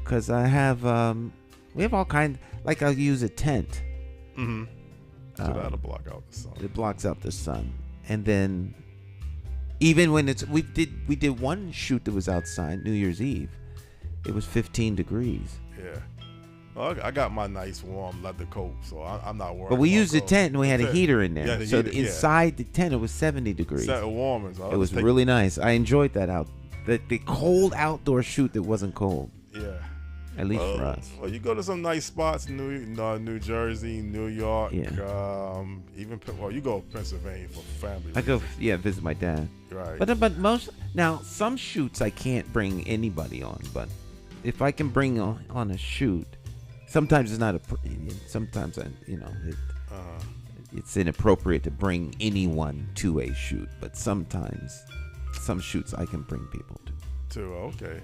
Because I have we have all kinds. Like I'll use a tent. So that'll block out the sun. It blocks out the sun, and then even when we did one shoot that was outside New Year's Eve. It was 15 degrees. Yeah. Well, I got my nice warm leather coat, so I'm not worried. But we used a tent and we had a heater in there. So inside the tent it was 70 degrees. It was really nice. I enjoyed that the cold outdoor shoot that wasn't cold. Yeah. At least for us. Well, you go to some nice spots in New Jersey, New York. Yeah. You go to Pennsylvania for family. I go visit my dad. Right. But some shoots I can't bring anybody on, but if I can bring on a shoot, sometimes it's not sometimes it's inappropriate to bring anyone to a shoot, but sometimes some shoots I can bring people to. Okay.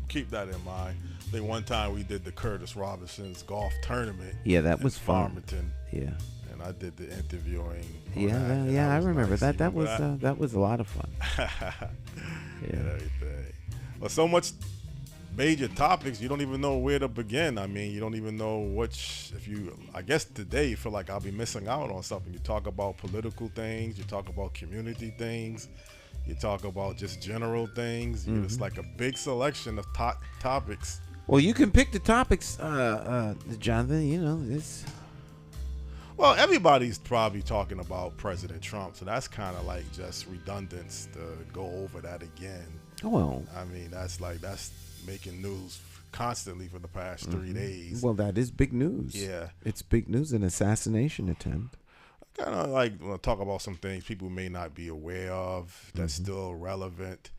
Keep that in mind. I think one time we did the Curtis Robinson's golf tournament. Yeah, that was fun. Farmington. Yeah. And I did the interviewing. I remember that. That was a lot of fun. And everything. Well, so much major topics, you don't even know where to begin. I mean, you don't even know I guess today you feel like I'll be missing out on something. You talk about political things, you talk about community things, you talk about just general things. It's like a big selection of topics. Well, you can pick the topics, Jonathan, Well, everybody's probably talking about President Trump, so that's kind of like just redundant to go over that again. Well, I mean, that's making news constantly for the past 3 days. Well, that is big news. Yeah. It's big news, an assassination attempt. I kind of want to talk about some things people may not be aware of that's still relevant.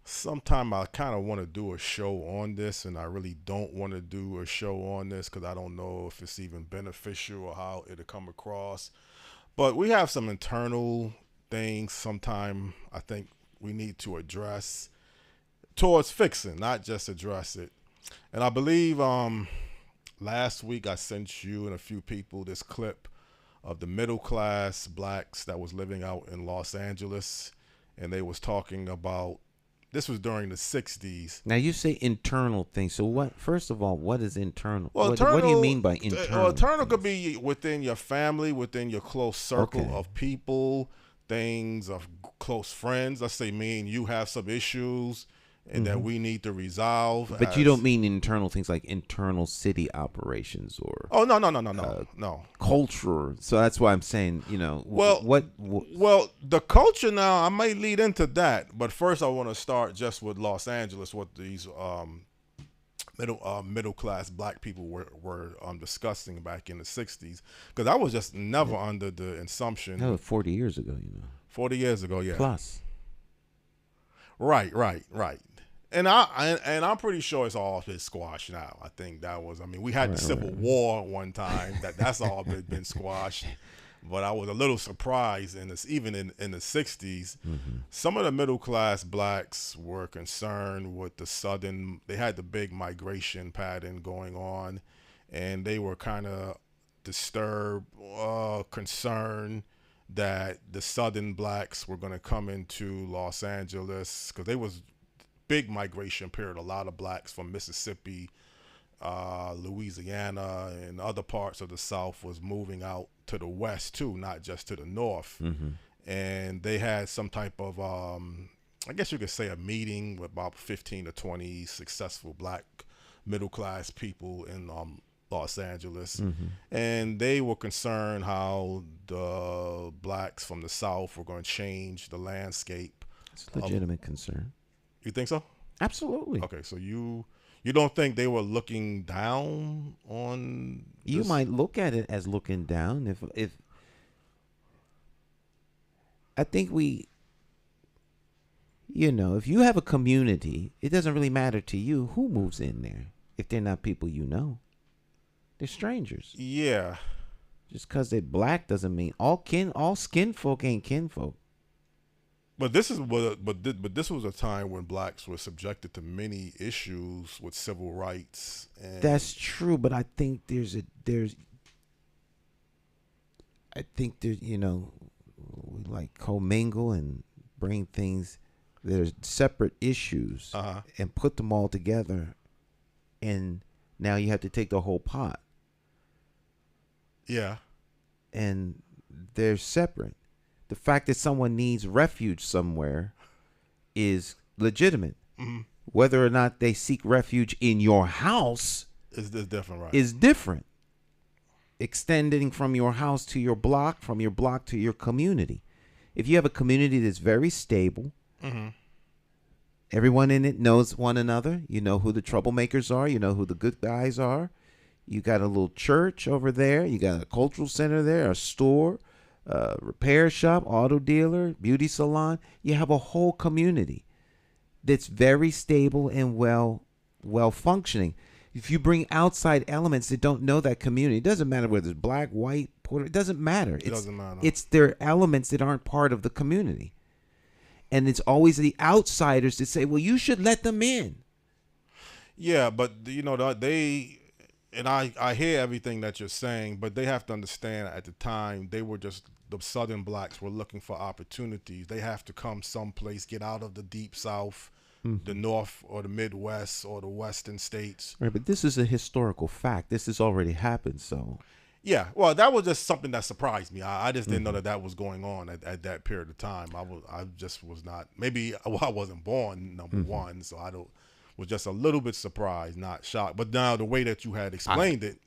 Sometime I kind of want to do a show on this, and I really don't want to do a show on this because I don't know if it's even beneficial or how it'll come across. But we have some internal things sometime I think we need to address towards fixing, not just address it. And I believe last week I sent you and a few people this clip of the middle class blacks that was living out in Los Angeles, and they was talking about, this was during the 60s. Now you say internal things. So first of all, what is internal? Well, what do you mean by internal? Internal could be within your family, within your close circle of people, things of close friends. Let's say me and you have some issues and that we need to resolve. But you don't mean internal things like internal city operations or Oh, no. culture. So that's why I'm saying, Well, what Well, the culture now, I may lead into that, but first I want to start just with Los Angeles, what these middle class black people were discussing back in the 60s, because I was just never under the assumption. that was 40 years ago, 40 years ago, yeah. Plus. Right. And I'm pretty sure it's all been squashed now. I think that was, we had the Civil War one time. That's all been squashed. But I was a little surprised even in the 60s. Some of the middle class blacks were concerned with they had the big migration pattern going on, and they were kind of disturbed, concerned that the Southern blacks were going to come into Los Angeles, because there was big migration period. A lot of blacks from Mississippi, Louisiana, and other parts of the South was moving out to the West too, not just to the North. And they had some type of, I guess you could say, a meeting with about 15 to 20 successful black middle class people in Los Angeles, and they were concerned how the blacks from the South were going to change the landscape. It's a legitimate concern. You think so? Absolutely. Okay, so you don't think they were looking down on this? You might look at it as looking down. If I think if you have a community, it doesn't really matter to you who moves in there if they're not people you know. They're strangers. Yeah. Just because they're black doesn't mean all skin folk ain't kinfolk. But this was a time when blacks were subjected to many issues with civil rights. And that's true, but I think there's we like commingle and bring things that are separate issues and put them all together, and now you have to take the whole pot. Yeah. And they're separate. The fact that someone needs refuge somewhere is legitimate. Whether or not they seek refuge in your house is different, right? Is different. Extending from your house to your block, from your block to your community. If you have a community that's very stable, everyone in it knows one another. You know who the troublemakers are. You know who the good guys are. You got a little church over there. You got a cultural center there, a store, repair shop, auto dealer, beauty salon. You have a whole community that's very stable and well functioning. If you bring outside elements that don't know that community, it doesn't matter whether it's black, white, Puerto, it doesn't matter. It doesn't matter. It's their elements that aren't part of the community. And it's always the outsiders that say, well, you should let them in. Yeah, but I hear everything that you're saying, but they have to understand at the time the Southern blacks were looking for opportunities. They have to come someplace, get out of the deep South, the North or the Midwest or the Western states. Right, but this is a historical fact. This has already happened, so. Yeah, well, that was just something that surprised me. I just didn't know that was going on at that period of time. I just was not. Maybe I wasn't born, number one, so was just a little bit surprised, not shocked. But now the way that you had explained it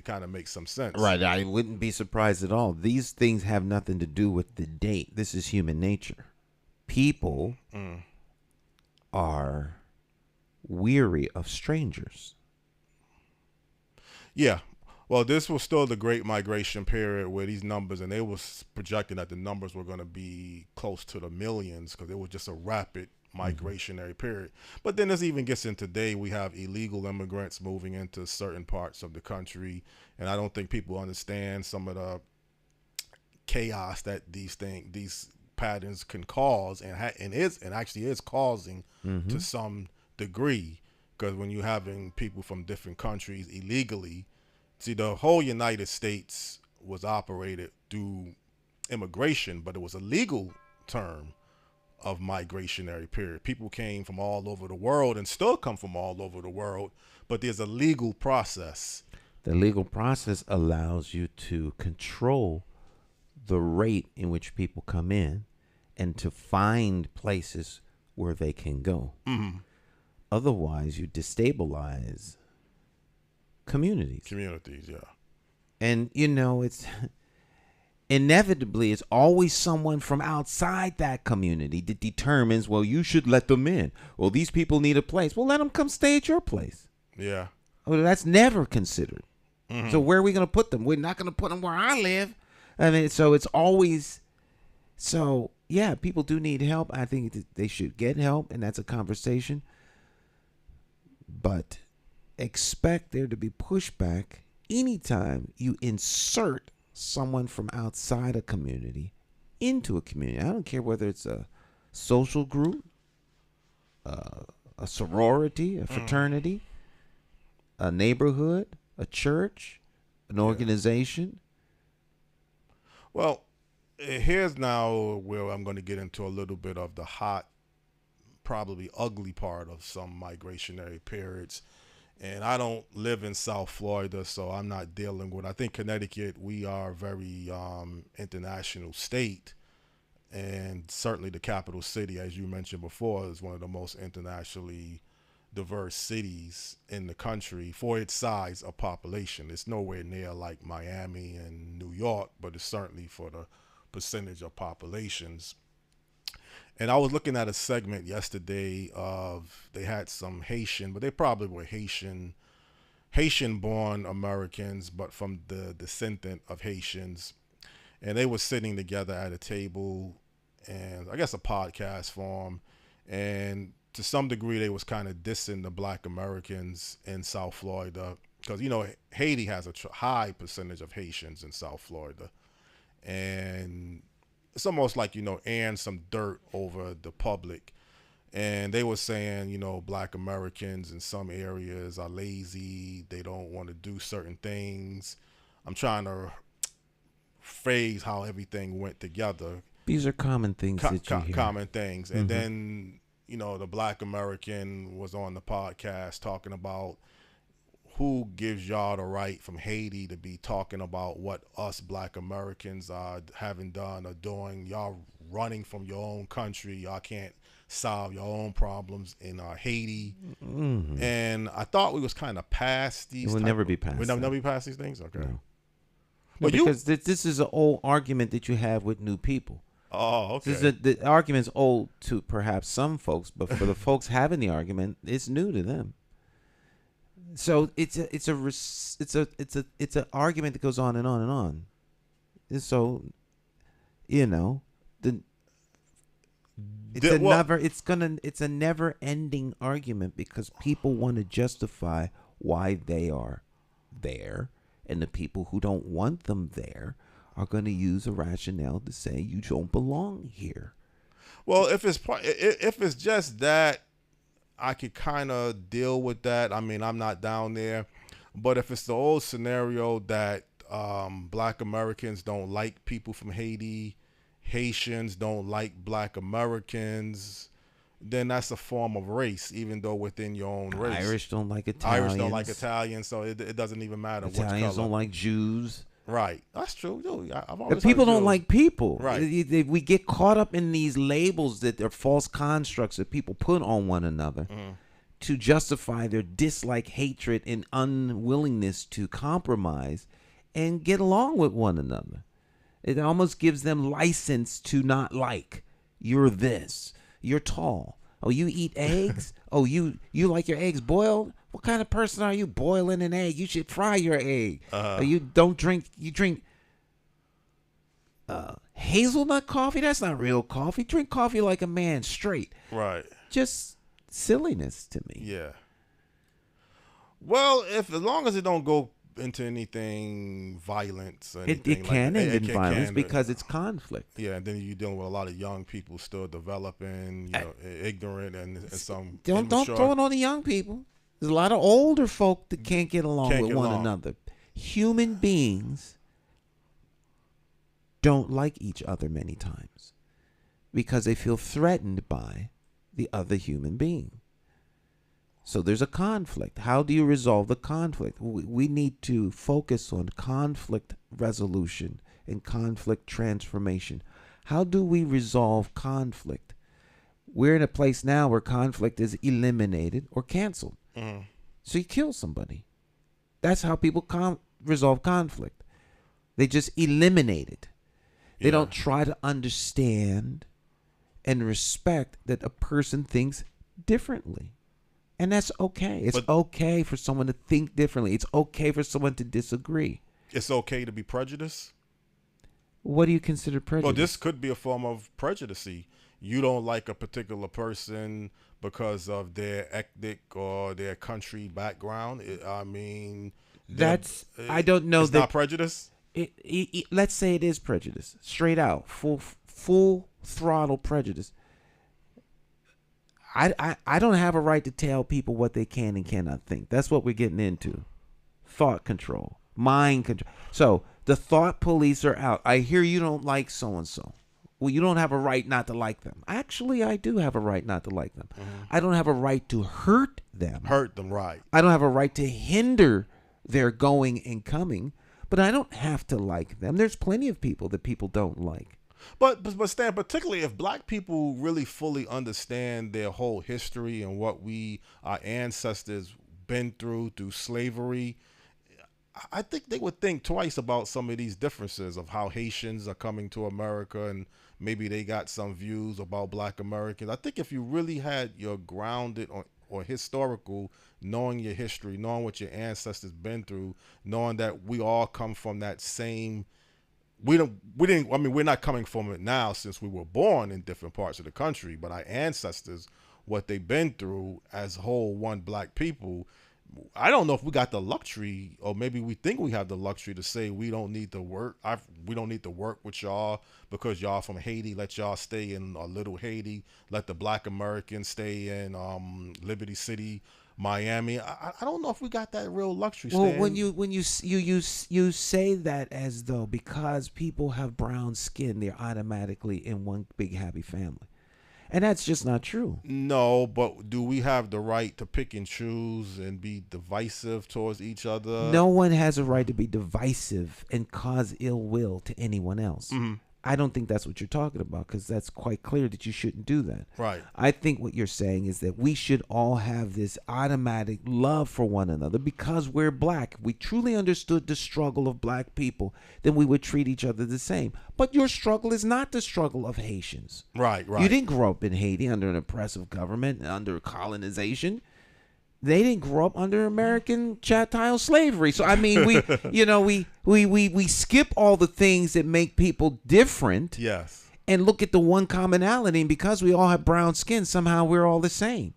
kind of makes some sense. Right, I wouldn't be surprised at all. These things have nothing to do with the date. This is human nature. People are weary of strangers. Yeah. Well, this was still the Great Migration period where these numbers, and they was projecting that the numbers were going to be close to the millions because it was just a rapid migrationary period. But then this even gets in today. We have illegal immigrants moving into certain parts of the country, and I don't think people understand some of the chaos that these patterns can cause, and actually is causing to some degree, because when you're having people from different countries illegally, see, the whole United States was operated through immigration, but it was a legal term of migrationary period. People came from all over the world and still come from all over the world, but there's a legal process. The legal process allows you to control the rate in which people come in and to find places where they can go. Mm-hmm. Otherwise, you destabilize communities. Yeah. And, it's inevitably, it's always someone from outside that community that determines, well, you should let them in. Well, these people need a place. Well, let them come stay at your place. Yeah. Well, that's never considered. Mm-hmm. So where are we going to put them? We're not going to put them where I live. I mean, so it's always, so yeah, people do need help. I think they should get help, and that's a conversation. But expect there to be pushback anytime you insert someone from outside a community into a community. I don't care whether it's a social group, a sorority, a fraternity, a neighborhood, a church, an organization. Well, here's now where I'm going to get into a little bit of the hot, probably ugly part of some migrationary periods. And I don't live in South Florida, so I'm not dealing with. I think Connecticut, we are a very international state, and certainly the capital city, as you mentioned before, is one of the most internationally diverse cities in the country for its size of population. It's nowhere near like Miami and New York, but it's certainly for the percentage of populations. And I was looking at a segment yesterday of, they had some Haitian, but they probably were Haitian-born Americans, but from the descendant of Haitians. And they were sitting together at a table, and I guess a podcast form. And to some degree, they was kind of dissing the Black Americans in South Florida, because, Haiti has a high percentage of Haitians in South Florida. And it's almost like, airing some dirt over the public. And they were saying, Black Americans in some areas are lazy. They don't want to do certain things. I'm trying to phrase how everything went together. These are common things that you hear. Common things. And then, the Black American was on the podcast talking about, who gives y'all the right from Haiti to be talking about what us Black Americans are having done or doing? Y'all running from your own country. Y'all can't solve your own problems in Haiti. Mm-hmm. And I thought we was kind of past these. We'll never be past. We'll never be past these things? Okay. No. But because this is an old argument that you have with new people. Oh, okay. The argument's old to perhaps some folks, but for the folks having the argument, it's new to them. So it's an argument that goes on and on and on. And so, it's a never ending argument, because people want to justify why they are there, and the people who don't want them there are going to use a rationale to say you don't belong here. Well, if it's just that, I could kind of deal with that. I mean, I'm not down there. But if it's the old scenario that Black Americans don't like people from Haiti, Haitians don't like Black Americans, then that's a form of race, even though within your own race. Irish don't like Italians. Irish don't like Italians, so it doesn't even matter which color. Italians don't like Jews. Right. That's true. I've always people don't like people. Right. We get caught up in these labels that are false constructs that people put on one another to justify their dislike, hatred, and unwillingness to compromise and get along with one another. It almost gives them license to not like. You're this. You're tall. Oh, you eat eggs? Oh, you like your eggs boiled? What kind of person are you, boiling an egg? You should fry your egg. You drink hazelnut coffee? That's not real coffee. Drink coffee like a man, straight. Right. Just silliness to me. Yeah. Well, as long as it don't go into anything violence or anything, it can end in violence because it's conflict. Yeah, and then you're dealing with a lot of young people still developing, ignorant and some. Don't throw it on the young people. There's a lot of older folk that can't get along with one another. Human beings don't like each other many times because they feel threatened by the other human being. So there's a conflict. How do you resolve the conflict? We need to focus on conflict resolution and conflict transformation. How do we resolve conflict? We're in a place now where conflict is eliminated or canceled. So you kill somebody. That's how people resolve conflict. They just eliminate it. They don't try to understand and respect that a person thinks differently. And that's okay. It's okay for someone to think differently. It's okay for someone to disagree. It's okay to be prejudiced? What do you consider prejudice? Well, this could be a form of prejudice. You don't like a particular person because of their ethnic or their country background. I don't know. It's not prejudice? Let's say it is prejudice. Straight out. Full throttle prejudice. I don't have a right to tell people what they can and cannot think. That's what we're getting into. Thought control. Mind control. So the thought police are out. I hear you don't like so-and-so. Well, you don't have a right not to like them. Actually, I do have a right not to like them. I don't have a right to hurt them. Hurt them, right. I don't have a right to hinder their going and coming, but I don't have to like them. There's plenty of people that people don't like. But Stan, particularly if black people really fully understand their whole history and what our ancestors been through slavery, I think they would think twice about some of these differences of how Haitians are coming to America and maybe they got some views about black Americans. I think if you really had your grounded or historical, knowing your history, knowing what your ancestors been through, knowing that we all come from that same, we're not coming from it now since we were born in different parts of the country, but our ancestors, what they've been through as whole one black people, I don't know if we got the luxury, or maybe we think we have the luxury to say we don't need to work. We don't need to work with y'all because y'all from Haiti. Let y'all stay in a little Haiti. Let the black Americans stay in Liberty City, Miami. I don't know if we got that real luxury. Well, Stan. when you say that as though because people have brown skin, they're automatically in one big happy family. And that's just not true. No, but do we have the right to pick and choose and be divisive towards each other? No one has a right to be divisive and cause ill will to anyone else. I don't think that's what you're talking about, because that's quite clear that you shouldn't do that. Right. I think what you're saying is that we should all have this automatic love for one another because we're black. If we truly understood the struggle of black people, then we would treat each other the same. But your struggle is not the struggle of Haitians. Right. You didn't grow up in Haiti under an oppressive government, under colonization. They didn't grow up under American chattel slavery. So I mean, we skip all the things that make people different. Yes. And look at the one commonality, and because we all have brown skin, somehow we're all the same.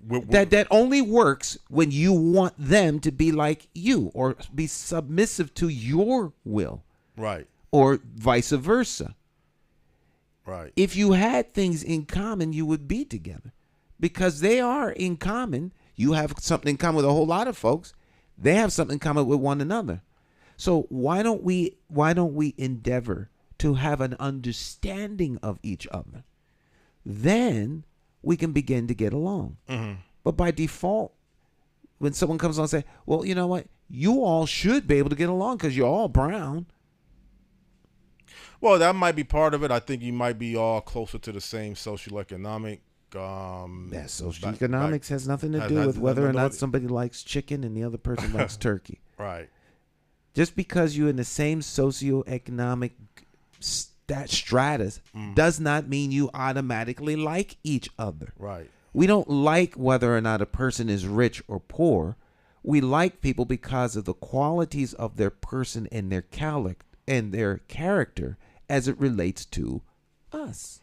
That only works when you want them to be like you or be submissive to your will. Right. Or vice versa. Right. If you had things in common, you would be together. Because they are in common. You have something in common with a whole lot of folks. They have something in common with one another. So why don't we endeavor to have an understanding of each other? Then we can begin to get along. But by default, when someone comes on and say, well, you know what? You all should be able to get along because you're all brown. Well, that might be part of it. I think you might be all closer to the same socioeconomic. That socioeconomics has nothing to do with whether or not somebody likes chicken and the other person likes turkey. Right. Just because you're in the same socioeconomic stratus does not mean you automatically like each other. Right. We don't like whether or not a person is rich or poor. We like people because of the qualities of their person and their character as it relates to us.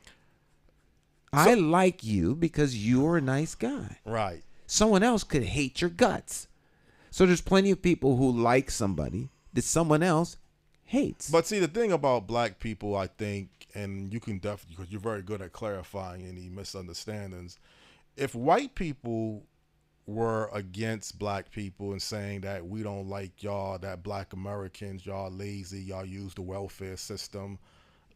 I like you because you're a nice guy. Right. Someone else could hate your guts. So there's plenty of people who like somebody that someone else hates. But see, the thing about black people, I think, and you can definitely, because you're very good at clarifying any misunderstandings, if white people were against black people and saying that we don't like y'all, that black Americans, y'all lazy, y'all use the welfare system,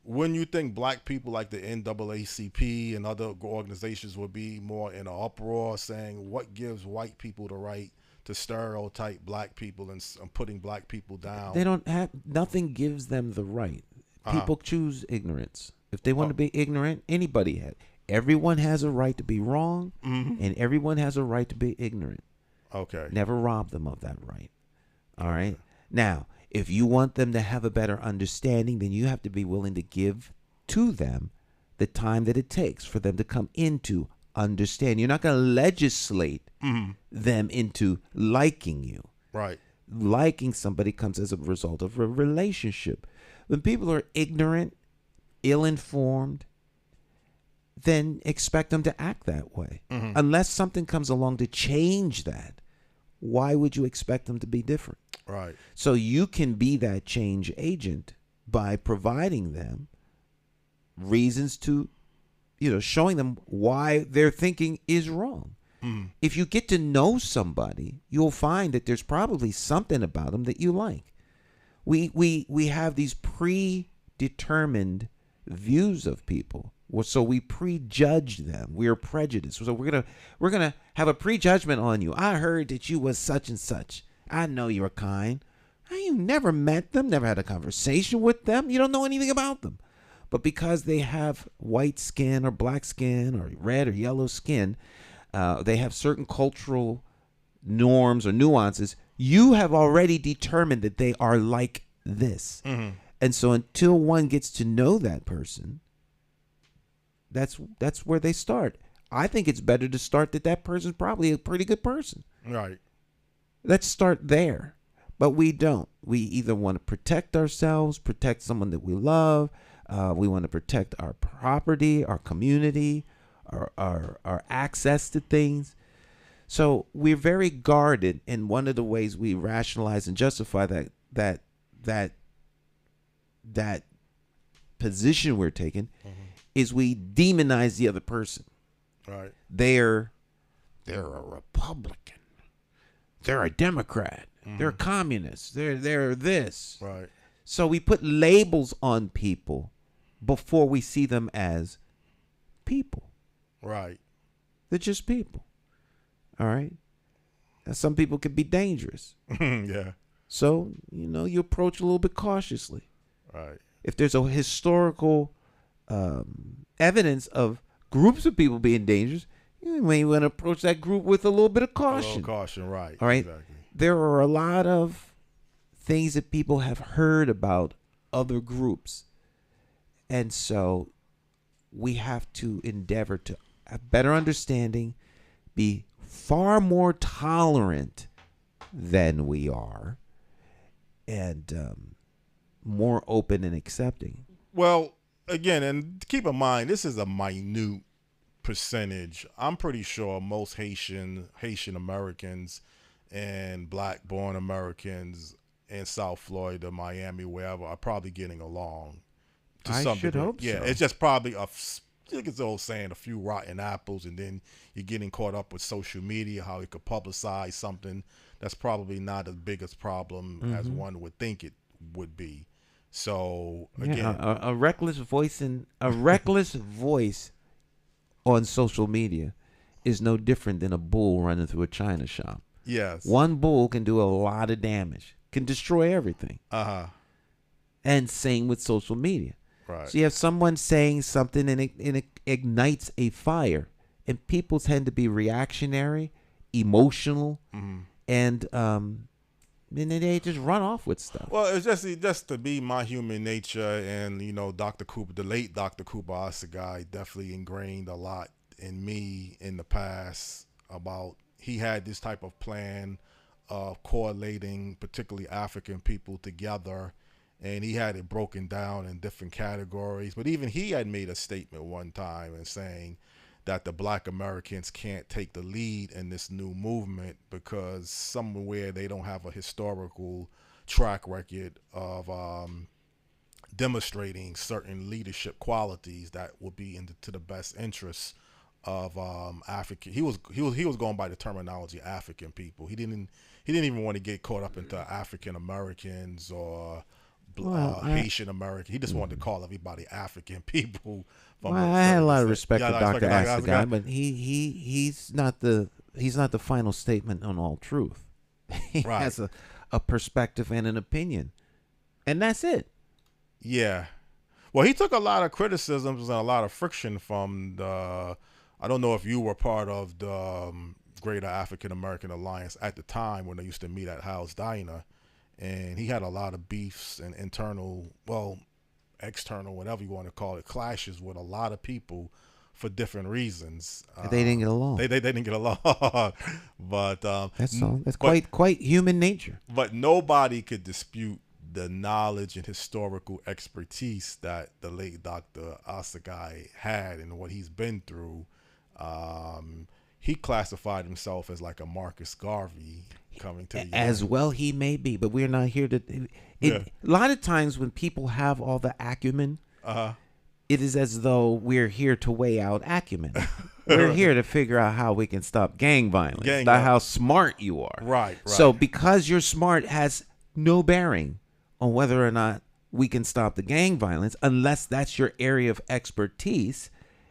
wouldn't you think black people like the NAACP and other organizations would be more in an uproar saying what gives white people the right to stereotype black people and putting black people down. They don't have, nothing gives them the right. People choose ignorance. If they want to be ignorant, anybody has. Everyone has a right to be wrong, and everyone has a right to be ignorant. Okay. Never rob them of that right. All right. Now, if you want them to have a better understanding, then you have to be willing to give to them the time that it takes for them to come into understand. You're not going to legislate them into liking you. Right. Liking somebody comes as a result of a relationship. When people are ignorant, ill-informed, then expect them to act that way. Unless something comes along to change that, why would you expect them to be different? Right. So you can be that change agent by providing them reasons to, showing them why their thinking is wrong. If you get to know somebody, you'll find that there's probably something about them that you like. We have these predetermined views of people. So we prejudge them. We are prejudiced. So we're gonna have a prejudgment on you. I heard that you was such and such. I know you're kind. You never met them, never had a conversation with them. You don't know anything about them. But because they have white skin or black skin or red or yellow skin, they have certain cultural norms or nuances. You have already determined that they are like this. And so until one gets to know that person, that's where they start. I think it's better to start that person's probably a pretty good person. Right. Let's start there. But we don't. We either want to protect ourselves, protect someone that we love. We want to protect our property, our community, our access to things. So we're very guarded, and one of the ways we rationalize and justify that position we're taking is we demonize the other person. Right. They're a Republican. They're a Democrat. They're communists. They're this. Right. So we put labels on people before we see them as people. Right. They're just people. All right. Now, some people can be dangerous. Yeah. So, you approach a little bit cautiously. Right. If there's a historical evidence of groups of people being dangerous, you may want to approach that group with a little bit of caution. A little caution, right. All right. Exactly. There are a lot of things that people have heard about other groups. And so we have to endeavor to have better understanding, be far more tolerant than we are, and more open and accepting. Well, again, and keep in mind, this is a minute percentage. I'm pretty sure most Haitian Americans and black-born Americans in South Florida, Miami, wherever, are probably getting along. I should hope so. Yeah, it's just probably I think it's the old saying, a few rotten apples, and then you're getting caught up with social media, how it could publicize something that's probably not as big a problem as one would think it would be. So again, a reckless voice on social media is no different than a bull running through a china shop. yes, One bull can do a lot of damage, can destroy everything. And same with social media. right, So you have someone saying something and it ignites a fire, and people tend to be reactionary, emotional, and then they just run off with stuff. Well, it's just to be my human nature, and Dr. Cooper, the late Dr. Cooper Osagai, definitely ingrained a lot in me in the past about he had this type of plan of correlating particularly African people together, and he had it broken down in different categories. But even he had made a statement one time and saying that the black Americans can't take the lead in this new movement because somewhere they don't have a historical track record of demonstrating certain leadership qualities that would be to the best interests of African. He was going by the terminology African people. He didn't even want to get caught up into African Americans or Haitian American. He just wanted to call everybody African people. I had a lot of respect for Dr. Osagai, but he's not the final statement on all truth. He Right. has a perspective and an opinion. And that's it. Yeah. Well, he took a lot of criticisms and a lot of friction from the. I don't know if you were part of the Greater African American Alliance at the time when they used to meet at Hal's Diner, and he had a lot of beefs and internal, well, external, whatever you want to call it, clashes with a lot of people for different reasons. They didn't get along. They didn't get along, but That's all. That's quite human nature. but nobody could dispute the knowledge and historical expertise that the late Dr. Asagai had and what he's been through. He classified himself as like a Marcus Garvey coming to the As well he may be, but we're not here to. A lot of times when people have all the acumen, it is as though we're here to weigh out acumen. We're here to figure out how we can stop gang violence, not how smart you are. Right. So because you're smart has no bearing on whether or not we can stop the gang violence, unless that's your area of expertise,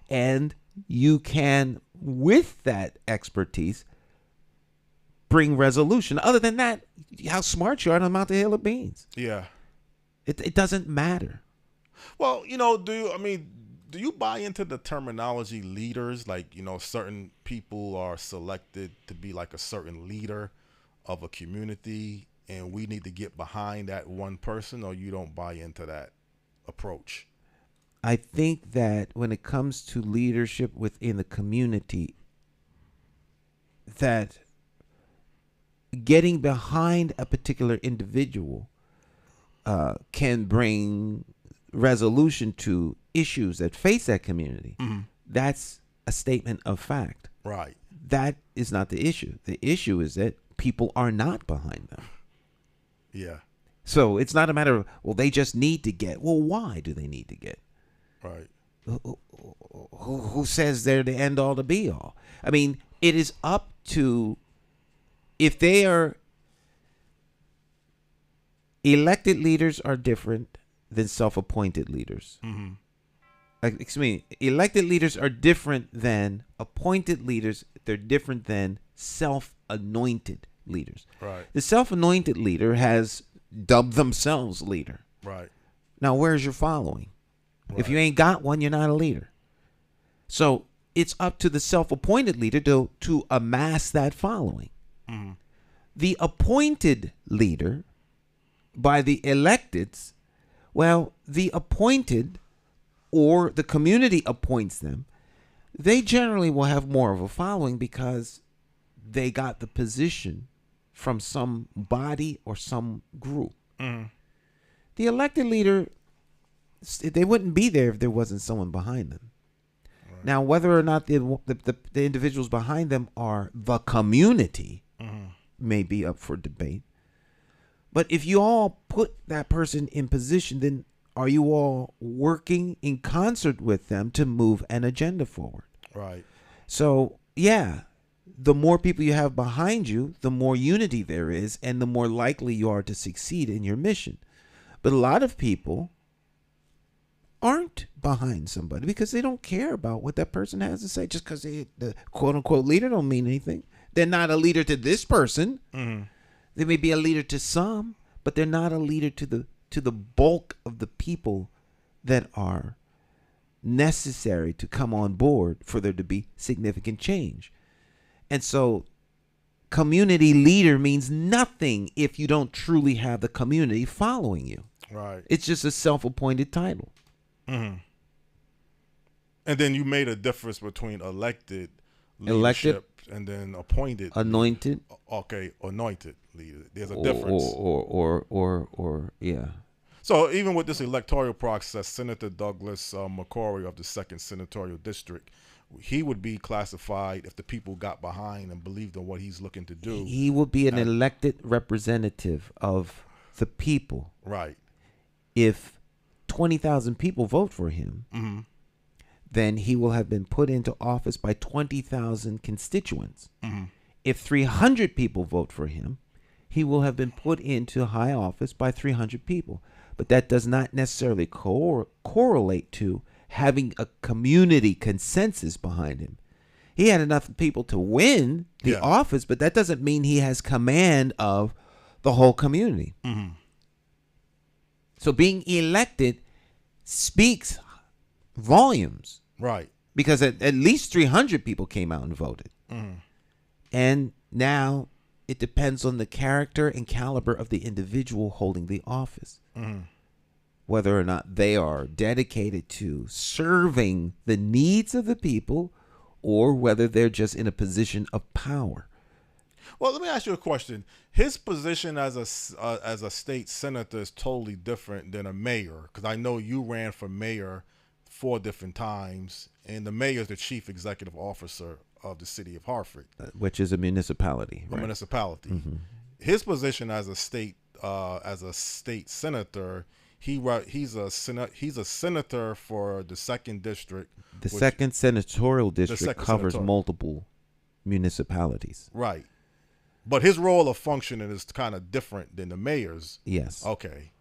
and you can, with that expertise, bring resolution. Other than that, how smart you are, don't amount to a hill of beans. Yeah. It doesn't matter. Well, do you buy into the terminology leaders? Like, certain people are selected to be like a certain leader of a community, and we need to get behind that one person, or you don't buy into that approach? I think that when it comes to leadership within the community, that getting behind a particular individual can bring resolution to issues that face that community. Mm-hmm. That's a statement of fact. Right. That is not the issue. The issue is that people are not behind them. Yeah. So it's not a matter of, well, they just need to get. Well, why do they need to get? Right. Who says they're the end all to be all? I mean, it is up to, if they are, elected leaders are different than self-appointed leaders. Mm-hmm. Excuse me, elected leaders are different than appointed leaders. They're different than self-anointed leaders. Right. The self-anointed leader has dubbed themselves leader. Right. Now, where's your following? Right. If you ain't got one, you're not a leader. So it's up to the self-appointed leader to amass that following. Mm-hmm. The appointed leader by the electeds, well, the appointed, or the community appoints them, they generally will have more of a following because they got the position from some body or some group. Mm. The elected leader, they wouldn't be there if there wasn't someone behind them. Right. Now, whether or not the individuals behind them are the community may be up for debate. But if you all put that person in position, then are you all working in concert with them to move an agenda forward? Right. So, yeah, the more people you have behind you, the more unity there is, and the more likely you are to succeed in your mission. But a lot of people aren't behind somebody because they don't care about what that person has to say. Just because the quote-unquote leader don't mean anything. They're not a leader to this person. Mm-hmm. They may be a leader to some, but they're not a leader to the bulk of the people that are necessary to come on board for there to be significant change. And so community leader means nothing if you don't truly have the community following you. Right. It's just a self-appointed title. Mm-hmm. And then you made a difference between elected leadership and then appointed. Anointed. Okay, anointed leader. There's a difference. Or yeah. So even with this electoral process, Senator Douglas McCauley of the 2nd Senatorial District, he would be classified, if the people got behind and believed in what he's looking to do. He will be an elected representative of the people. Right. If 20,000 people vote for him, mm-hmm. then he will have been put into office by 20,000 constituents. Mm-hmm. If 300 people vote for him, he will have been put into high office by 300 people. But that does not necessarily correlate to having a community consensus behind him. He had enough people to win the Yeah. office, but that doesn't mean he has command of the whole community. So being elected speaks volumes, Right. because at least 300 people came out and voted. And now it depends on the character and caliber of the individual holding the office. Whether or not they are dedicated to serving the needs of the people, or whether they're just in a position of power. Well, let me ask you a question. His position as a state senator is totally different than a mayor, because I know you ran for mayor 4 different times, and the mayor is the chief executive officer of the city of Hartford, Which is a municipality. a Right? municipality. His position as a state senator, he's a senator for the 2nd district. The 2nd senatorial district second covers senatorial. multiple municipalities. Right. But his role of functioning is kind of different than the mayor's. Yes. Okay.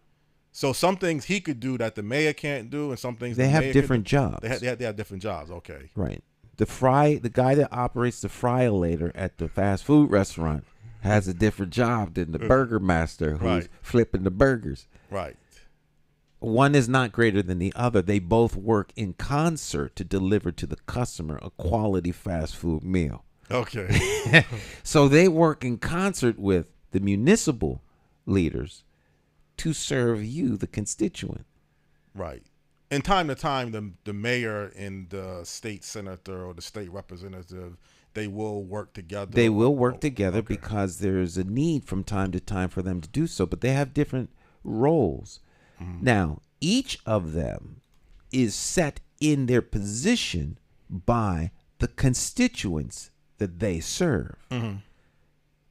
So some things he could do that the mayor can't do, and some things They the have mayor different could do. jobs. They have different jobs. Okay. Right. The guy that operates the fryolator at the fast food restaurant has a different job than the burger master who's Right. flipping the burgers. Right. One is not greater than the other. They both work in concert to deliver to the customer a quality fast food meal. Okay. So they work in concert with the municipal leaders to serve you, the constituent. Right. In time to time, the mayor and the state senator or the state representative, they will work together. They will work together okay. because there's a need from time to time for them to do so, but they have different roles. Now, each of them is set in their position by the constituents that they serve. All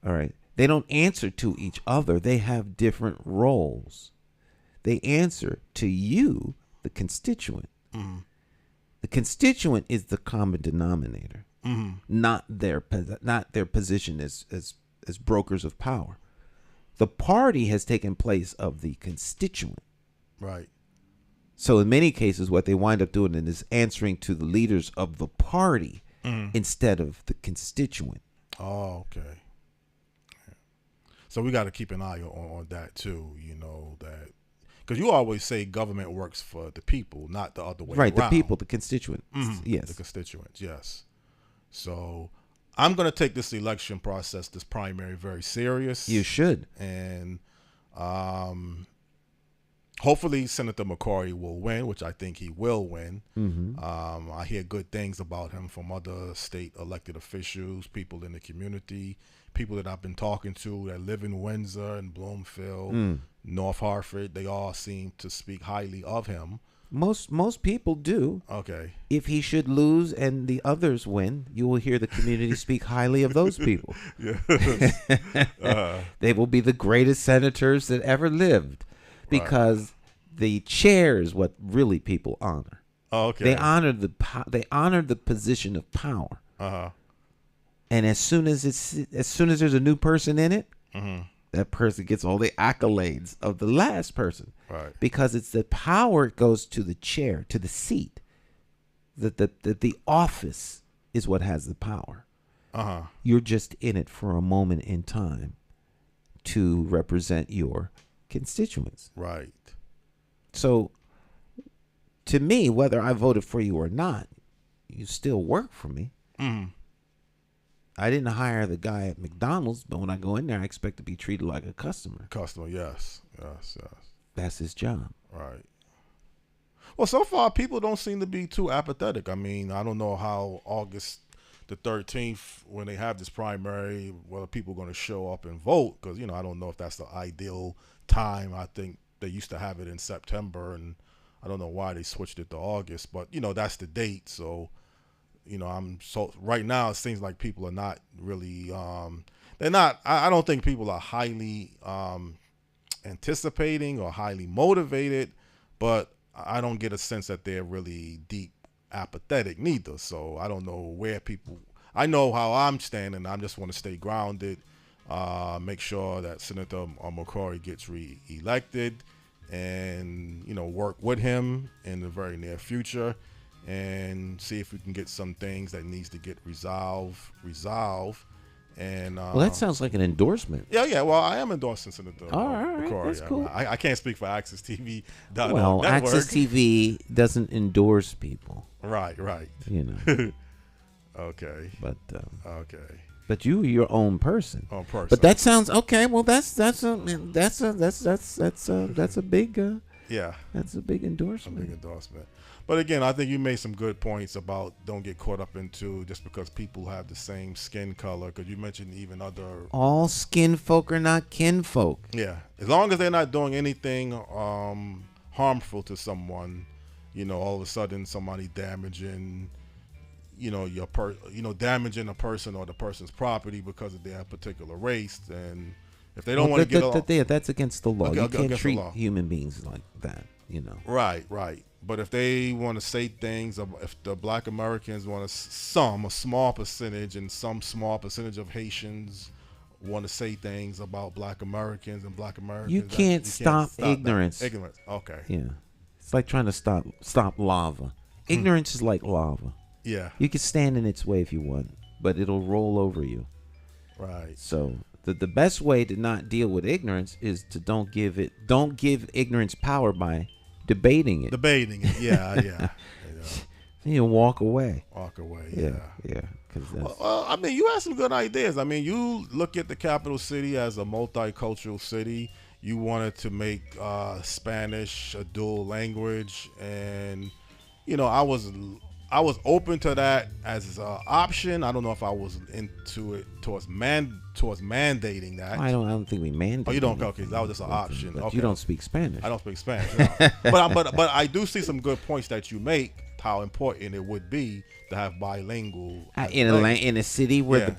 right. They don't answer to each other. They have different roles. They answer to you, the constituent. The constituent is the common denominator, not their position as brokers of power. The party has taken place of the constituent. Right. So in many cases, what they wind up doing is answering to the leaders of the party instead of the constituent. Oh, okay. Yeah. So we got to keep an eye on that too, that because you always say government works for the people, not the other way Right, around. the people, the constituents. Yes. The constituents, yes. So I'm going to take this election process, this primary, very serious. You should. And hopefully Senator McCauley will win, which I think he will win. I hear good things about him from other state elected officials, people in the community, people that I've been talking to that live in Windsor and Bloomfield, North Hartford. They all seem to speak highly of him. Most people do. Okay. If he should lose and the others win, you will hear the community speak highly of those people. They will be the greatest senators that ever lived, because the chair is what really people honor. Oh, okay. They honor the position of power. And as soon as there's a new person in it, that person gets all the accolades of the last person. Right. Because it's the power goes to the chair, to the seat. That the office is what has the power. You're just in it for a moment in time to represent your constituents. Right. So, to me, whether I voted for you or not, you still work for me. I didn't hire the guy at McDonald's, but when I go in there, I expect to be treated like a customer. Customer, yes. That's his job. Right. Well, so far, people don't seem to be too apathetic. I mean, I don't know how August the 13th, when they have this primary, whether people are going to show up and vote, because, I don't know if that's the ideal time. I think they used to have it in September, and I don't know why they switched it to August, but, that's the date. So, right now it seems like people are not really, they're not, I don't think people are highly anticipating or highly motivated, but I don't get a sense that they're really deep apathetic neither. So I don't know where I know how I'm standing. I just want to stay grounded, make sure that Senator McCauley gets re-elected, and, work with him in the very near future. and see if we can get some things that needs to get resolved. And Well, that sounds like an endorsement. Yeah. Well, I am endorsing Senator. All right, that's cool. I can't speak for Access TV. Well, Access TV doesn't endorse people. Right. You know. Okay. But Okay. but you're your own person. Own person. But that sounds okay. Well, that's a big Yeah. That's a big endorsement. A big endorsement. But again, I think you made some good points about don't get caught up into just because people have the same skin color. Because you mentioned even other. All skin folk are not kinfolk. Yeah, as long as they're not doing anything harmful to someone, all of a sudden somebody damaging, damaging a person or the person's property because of their particular race, then if they don't want to get along, that's against the law. Okay, you can't treat law. human beings like that. Right. But if they want to say things, if the Black Americans want to, a small percentage, and some small percentage of Haitians want to say things about Black Americans and Black Americans, you can't stop ignorance. Ignorance. Okay. Yeah, it's like trying to stop lava. Ignorance is like lava. Yeah. You can stand in its way if you want, but it'll roll over you. Right. So the best way to not deal with ignorance is to don't give ignorance power by debating it. Yeah. Walk away. Yeah. Well, I mean, you have some good ideas. I mean, you look at the capital city as a multicultural city. You wanted to make Spanish a dual language, and I was open to that as an option. I don't know if I was into it towards mandating that. I don't think we mandate. Oh, you don't? Okay, that was just an option. Okay. You don't speak Spanish. I don't speak Spanish. No. but I do see some good points that you make. How important it would be to have bilingual in a city where the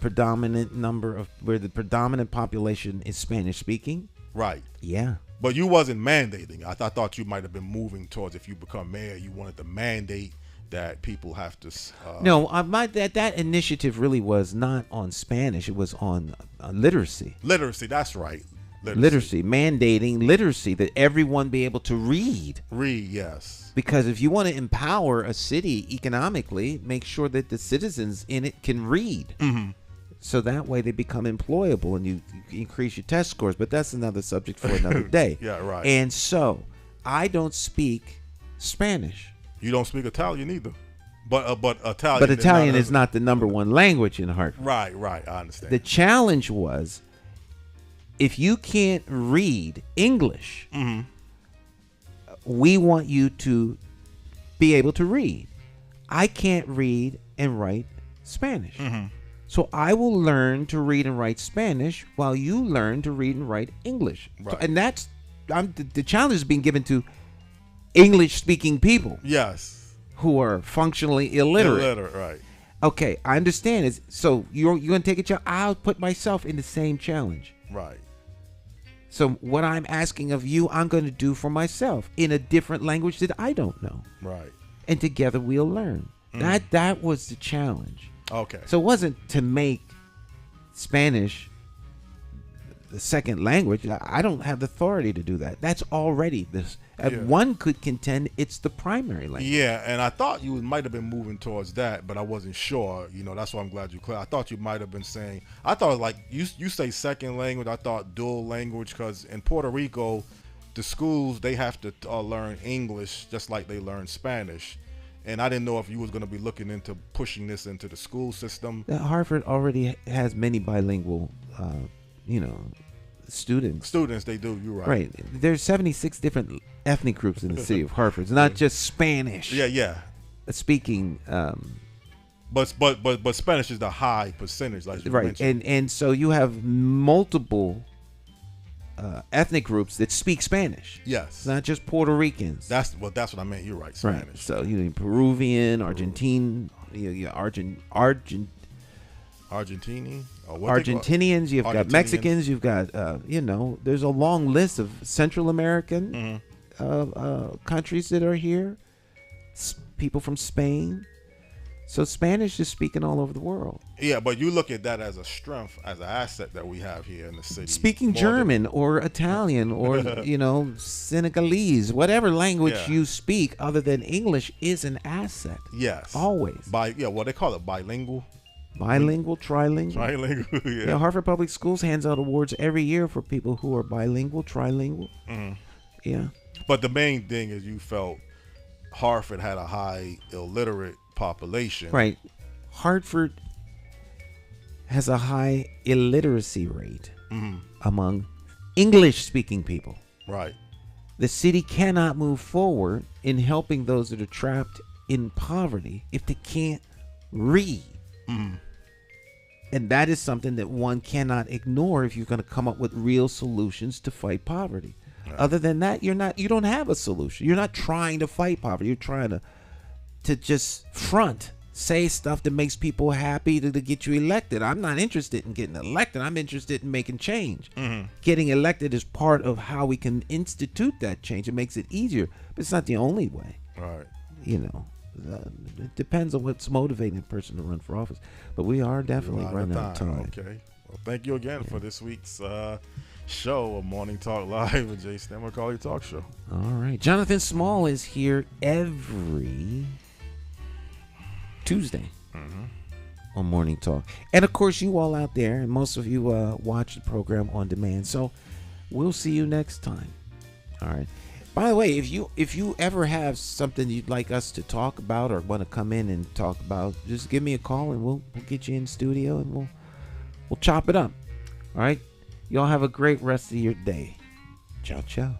predominant population is Spanish speaking. Right. Yeah. But you wasn't mandating. I thought you might have been moving towards, if you become mayor, you wanted to mandate that people have to. No, that initiative really was not on Spanish. It was on literacy. Literacy, that's right. Literacy, mandating literacy, that everyone be able to read. Read, yes. Because if you want to empower a city economically, make sure that the citizens in it can read. Mm-hmm. So that way they become employable and you increase your test scores. But that's another subject for another day. Yeah, right. And so I don't speak Spanish. You don't speak Italian either. But Italian. But Italian is not the number one language in Hartford. Right. I understand. The challenge was, if you can't read English, mm-hmm. we want you to be able to read. I can't read and write Spanish. Mm-hmm. So I will learn to read and write Spanish while you learn to read and write English. Right. So, and that's the challenge is being given to English-speaking people. Yes. Who are functionally illiterate. Right. Okay, I understand. So you're going to take a challenge. I'll put myself in the same challenge. Right. So what I'm asking of you, I'm going to do for myself in a different language that I don't know. Right. And together we'll learn. That was the challenge. Okay. So it wasn't to make Spanish the second language. I don't have the authority to do that. That's already this. One could contend it's the primary language. Yeah, and I thought you might have been moving towards that, but I wasn't sure. That's why I'm glad you clear. I thought you might have been saying. I thought like you say second language. I thought dual language, because in Puerto Rico, the schools they have to learn English just like they learn Spanish. And I didn't know if you was going to be looking into pushing this into the school system. Harvard already has many bilingual, students. They do. You're right. Right. There's 76 different ethnic groups in the city of Hartford. It's not just Spanish. Yeah. Speaking. But Spanish is the high percentage, like you mentioned. And so you have multiple ethnic groups that speak Spanish. Yes. It's not just Puerto Ricans. That's what I meant. You're right. Spanish. Right. So Peruvian, Argentine, Argentinians. You've got Mexicans. You've got there's a long list of Central American countries that are here. People from Spain. So Spanish is speaking all over the world. Yeah, but you look at that as a strength, as an asset that we have here in the city. Speaking German or Italian or, Senegalese, whatever language you speak other than English is an asset. Yes. Always. What they call it, bilingual. Bilingual, trilingual. Trilingual, Yeah, Hartford Public Schools hands out awards every year for people who are bilingual, trilingual. Yeah. But the main thing is you felt Hartford had a high illiterate population. Right. Hartford has a high illiteracy rate among English-speaking people. Right. The city cannot move forward in helping those that are trapped in poverty if they can't read. And that is something that one cannot ignore if you're going to come up with real solutions to fight poverty. Right. Other than that, you don't have a solution. You're not trying to fight poverty. You're trying to just say stuff that makes people happy to get you elected. I'm not interested in getting elected. I'm interested in making change. Getting elected is part of how we can institute that change. It makes it easier, but it's not the only way. Right. It depends on what's motivating a person to run for office. But we are definitely running out of time. Okay. Well, thank you again for this week's show of Morning Talk Live with Jay Stem McCauley Talk Show. All right. Jonathan Small is here every Tuesday on Morning Talk. And, of course, you all out there, and most of you watch the program on demand. So we'll see you next time. All right. By the way, if you ever have something you'd like us to talk about or want to come in and talk about, just give me a call and we'll get you in studio and we'll chop it up. All right? Y'all have a great rest of your day. Ciao, ciao.